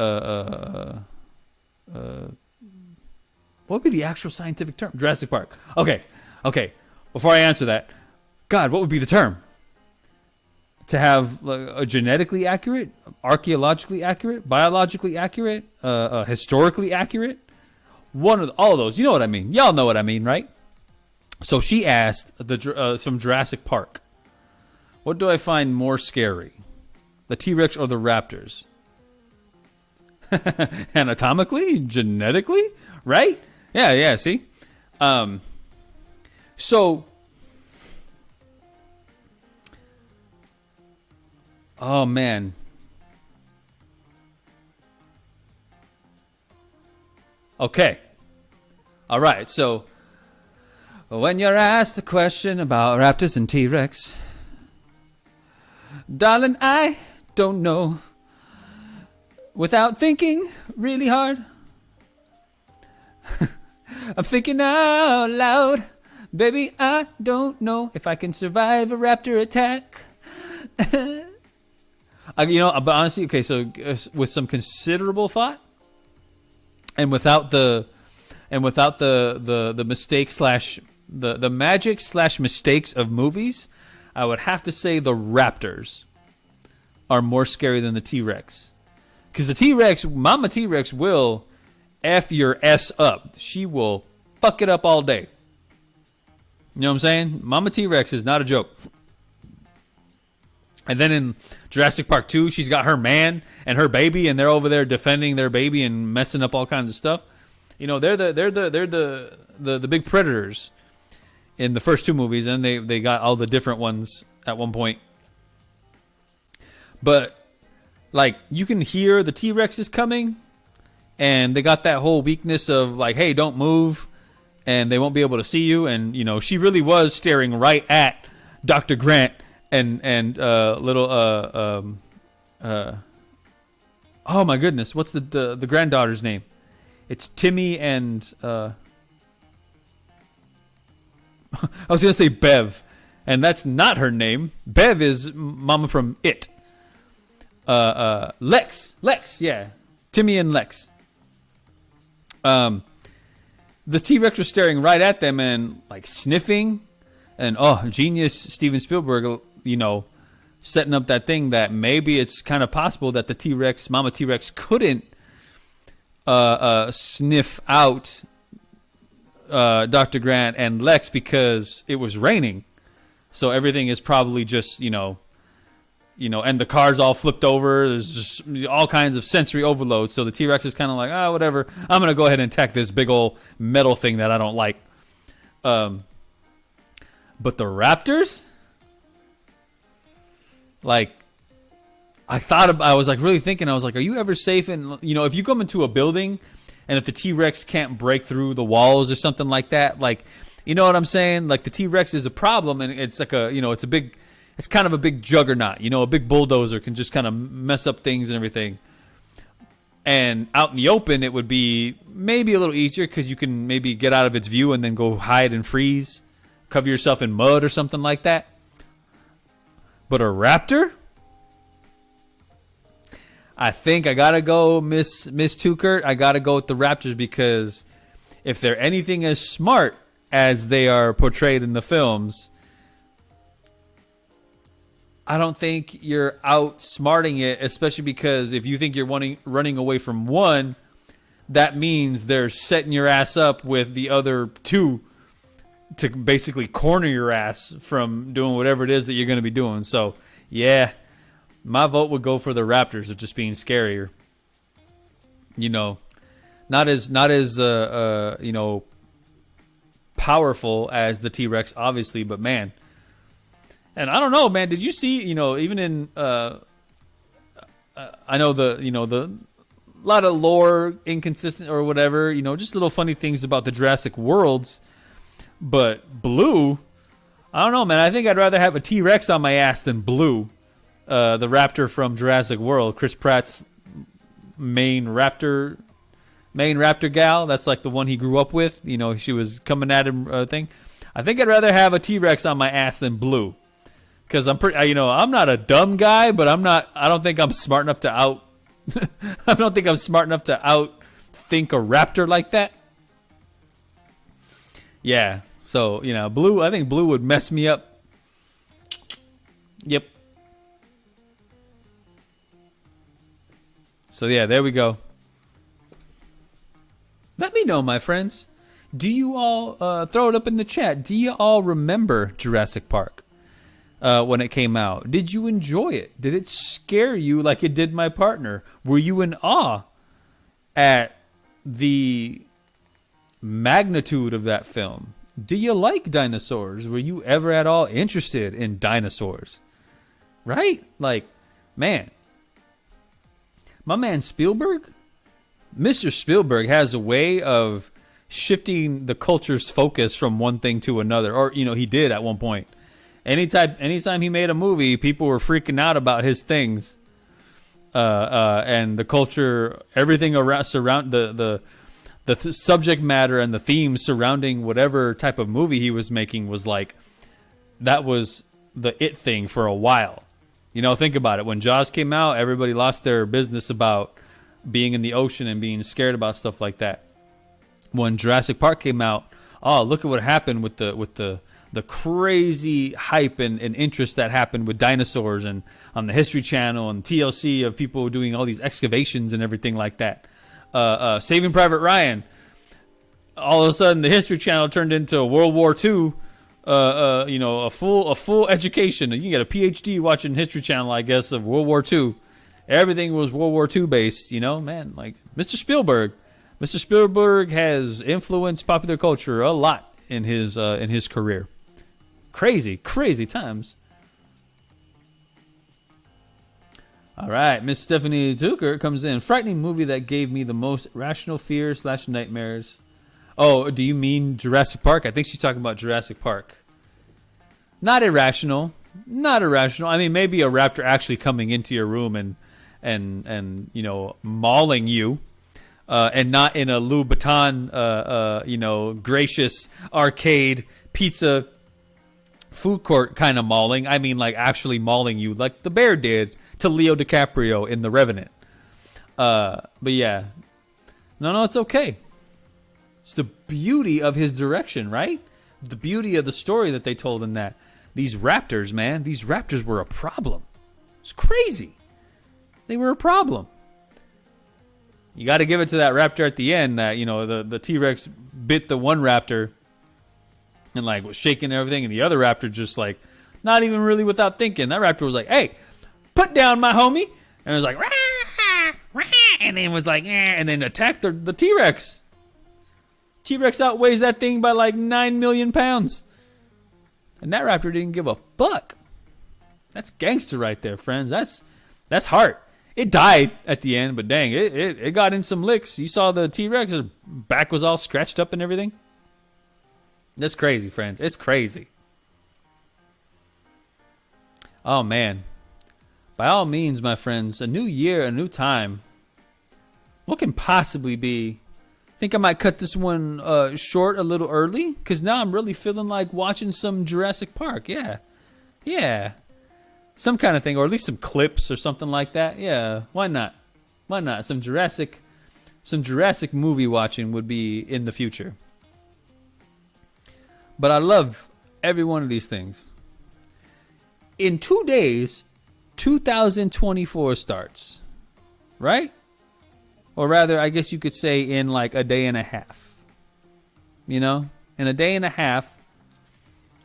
would be the actual scientific term? Jurassic Park. Okay. Before I answer that, God, what would be the term? To have a genetically accurate, archaeologically accurate, biologically accurate, historically accurate? All of those. You know what I mean. Y'all know what I mean, right? So she asked from Jurassic Park, what do I find more scary? The T-Rex or the Raptors? Anatomically? Genetically? Right? Yeah, see? So... Oh, man. Okay. All right, so... When you're asked a question about Raptors and T-Rex... Darling, I don't know. Without thinking really hard... I'm thinking out loud. Baby, I don't know if I can survive a raptor attack. But honestly, okay, so with some considerable thought, and without the mistake slash the magic slash mistakes of movies, I would have to say the Raptors are more scary than the T-Rex, because the T-Rex, Mama T-Rex, will F your S up. She will fuck it up all day. You know what I'm saying? Mama T-Rex is not a joke. And then in Jurassic Park 2, she's got her man and her baby, and they're over there defending their baby and messing up all kinds of stuff. You know, they're the big predators in the first two movies, and they got all the different ones at one point. But like, you can hear the T-Rex is coming, and they got that whole weakness of like, hey, don't move, and they won't be able to see you. And she really was staring right at Dr. Grant. And oh my goodness, what's the granddaughter's name? It's Timmy and I was gonna say Bev, and that's not her name. Bev is Mama from It. Lex, yeah, Timmy and Lex. The T-Rex was staring right at them and like sniffing, and genius Steven Spielberg. Setting up that thing that maybe it's kind of possible that the T-Rex, Mama T-Rex, couldn't sniff out Dr. Grant and Lex because it was raining. So everything is probably just, and the car's all flipped over. There's just all kinds of sensory overload. So the T-Rex is kind of like, whatever. I'm going to go ahead and attack this big old metal thing that I don't like. But the Raptors... Like, I was like really thinking, I was like, are you ever safe in, if you come into a building and if the T-Rex can't break through the walls or something like that, like, you know what I'm saying? Like, the T-Rex is a problem, and it's like it's kind of a big juggernaut, a big bulldozer can just kind of mess up things and everything. And out in the open, it would be maybe a little easier because you can maybe get out of its view and then go hide and freeze, cover yourself in mud or something like that. But a raptor? I think I gotta go, Miss Tukert. I gotta go with the Raptors, because if they're anything as smart as they are portrayed in the films, I don't think you're outsmarting it, especially because if you think you're running away from one, that means they're setting your ass up with the other two to basically corner your ass from doing whatever it is that you're going to be doing. So, yeah, my vote would go for the Raptors of just being scarier. Not as powerful as the T-Rex, obviously, but man. And I don't know, man, did you see, even in, I know the lot of lore inconsistent or whatever, just little funny things about the Jurassic worlds. But Blue, I don't know, man. I think I'd rather have a T-Rex on my ass than Blue, the raptor from Jurassic World. Chris Pratt's main raptor gal. That's like the one he grew up with. You know, she was coming at him thing. I think I'd rather have a T-Rex on my ass than Blue, because I'm pretty. You know, I'm not a dumb guy, but I'm not. I don't think I'm smart enough to out. I don't think I'm smart enough to outthink a raptor like that. Yeah. So, you know, Blue, I think Blue would mess me up. Yep. So, yeah, there we go. Let me know, my friends. Do you all, throw it up in the chat, do you all remember Jurassic Park when it came out? Did you enjoy it? Did it scare you like it did my partner? Were you in awe at the magnitude of that film? Do you like dinosaurs? Were you ever at all interested in dinosaurs? Right? Like, man. My man Spielberg? Mr. Spielberg has a way of shifting the culture's focus from one thing to another. Or, you know, he did at one point. Anytime he made a movie, people were freaking out about his things. And the culture, everything surround the subject matter and the themes surrounding whatever type of movie he was making was like, that was the it thing for a while. You know, think about it. When Jaws came out, everybody lost their business about being in the ocean and being scared about stuff like that. When Jurassic Park came out, oh, look at what happened with the crazy hype and interest that happened with dinosaurs, and on the History Channel and TLC of people doing all these excavations and everything like that. Saving Private Ryan, all of a sudden the History Channel turned into World War II, you know, a full education. You can get a PhD watching History Channel, I guess, of World War II. Everything was World War II based, you know, man. Like Mr. Spielberg has influenced popular culture a lot in his career. Crazy times. All right, Miss Stephanie Tucker comes in. Frightening movie that gave me the most rational fears / nightmares. Oh, do you mean Jurassic Park? I think she's talking about Jurassic Park. Not irrational. I mean, maybe a raptor actually coming into your room and you know, mauling you, and not in a Louboutin, you know, gracious arcade pizza food court kind of mauling. I mean, like actually mauling you, like the bear did to Leo DiCaprio in The Revenant. But yeah, no, it's okay. It's the beauty of his direction, right? The beauty of the story that they told in that. These raptors, man, these raptors were a problem. It's crazy. They were a problem. You got to give it to that raptor at the end that, you know, the T-Rex bit the one raptor and like was shaking everything, and the other raptor just like, not even really without thinking. That raptor was like, hey, put down my homie. And it was like, rah, rah, and then was like, and then attacked the T-Rex. T-Rex outweighs that thing by like 9 million pounds. And that raptor didn't give a fuck. That's gangster right there, friends. That's heart. It died at the end, but dang, it got in some licks. You saw the T-Rex, his back was all scratched up and everything. That's crazy, friends. It's crazy. Oh, man. By all means, my friends, a new year, a new time. What can possibly be? I think I might cut this one short a little early, because now I'm really feeling like watching some Jurassic Park. Yeah. Some kind of thing, or at least some clips or something like that. Yeah, why not? Some Jurassic movie watching would be in the future. But I love every one of these things. In 2 days, 2024 starts, right? Or rather, I guess you could say in like a day and a half. You know, in a day and a half,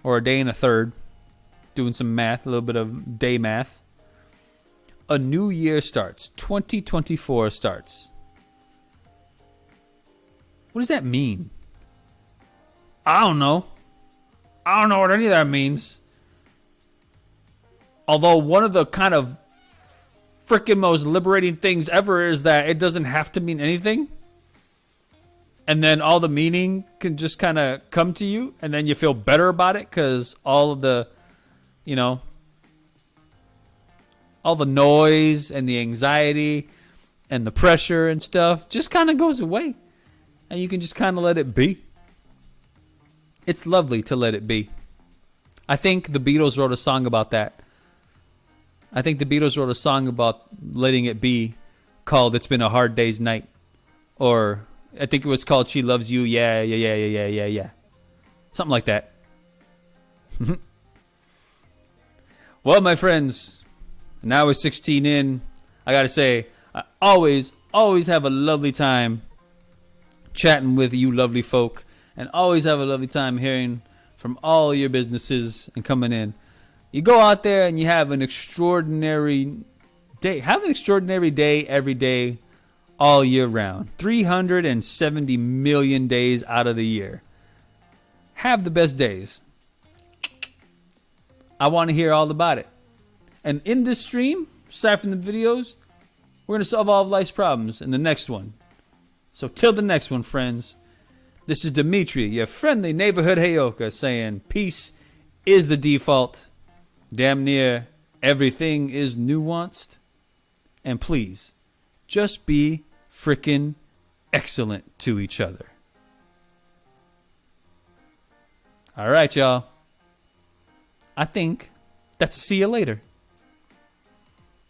or a day and a third, doing some math, a little bit of day math, a new year starts. 2024 starts. What does that mean? I don't know what any of that means. Although one of the kind of freaking most liberating things ever is that it doesn't have to mean anything. and then all the meaning can just kind of come to you, and then you feel better about it because all of the, you know, all the noise and the anxiety and the pressure and stuff just kind of goes away, and you can just kind of let it be. It's lovely to let it be. I think the Beatles wrote a song about that. I think the Beatles wrote a song about letting it be called It's Been a Hard Day's Night. Or I think it was called She Loves You, yeah, yeah, yeah, yeah, yeah, yeah, yeah. Something like that. Well, my friends, now we're 16 in. I gotta say, I always have a lovely time chatting with you lovely folk. And always have a lovely time hearing from all your businesses and coming in. You go out there and you have an extraordinary day. Have an extraordinary day every day, all year round. 370 million days out of the year. Have the best days. I want to hear all about it. And in this stream, aside from the videos, we're going to solve all of life's problems in the next one. So till the next one, friends. This is Dimitri, your friendly neighborhood Heyoka, saying peace is the default. Damn near everything is nuanced. And please, just be frickin' excellent to each other. All right, y'all. I think that's a see you later.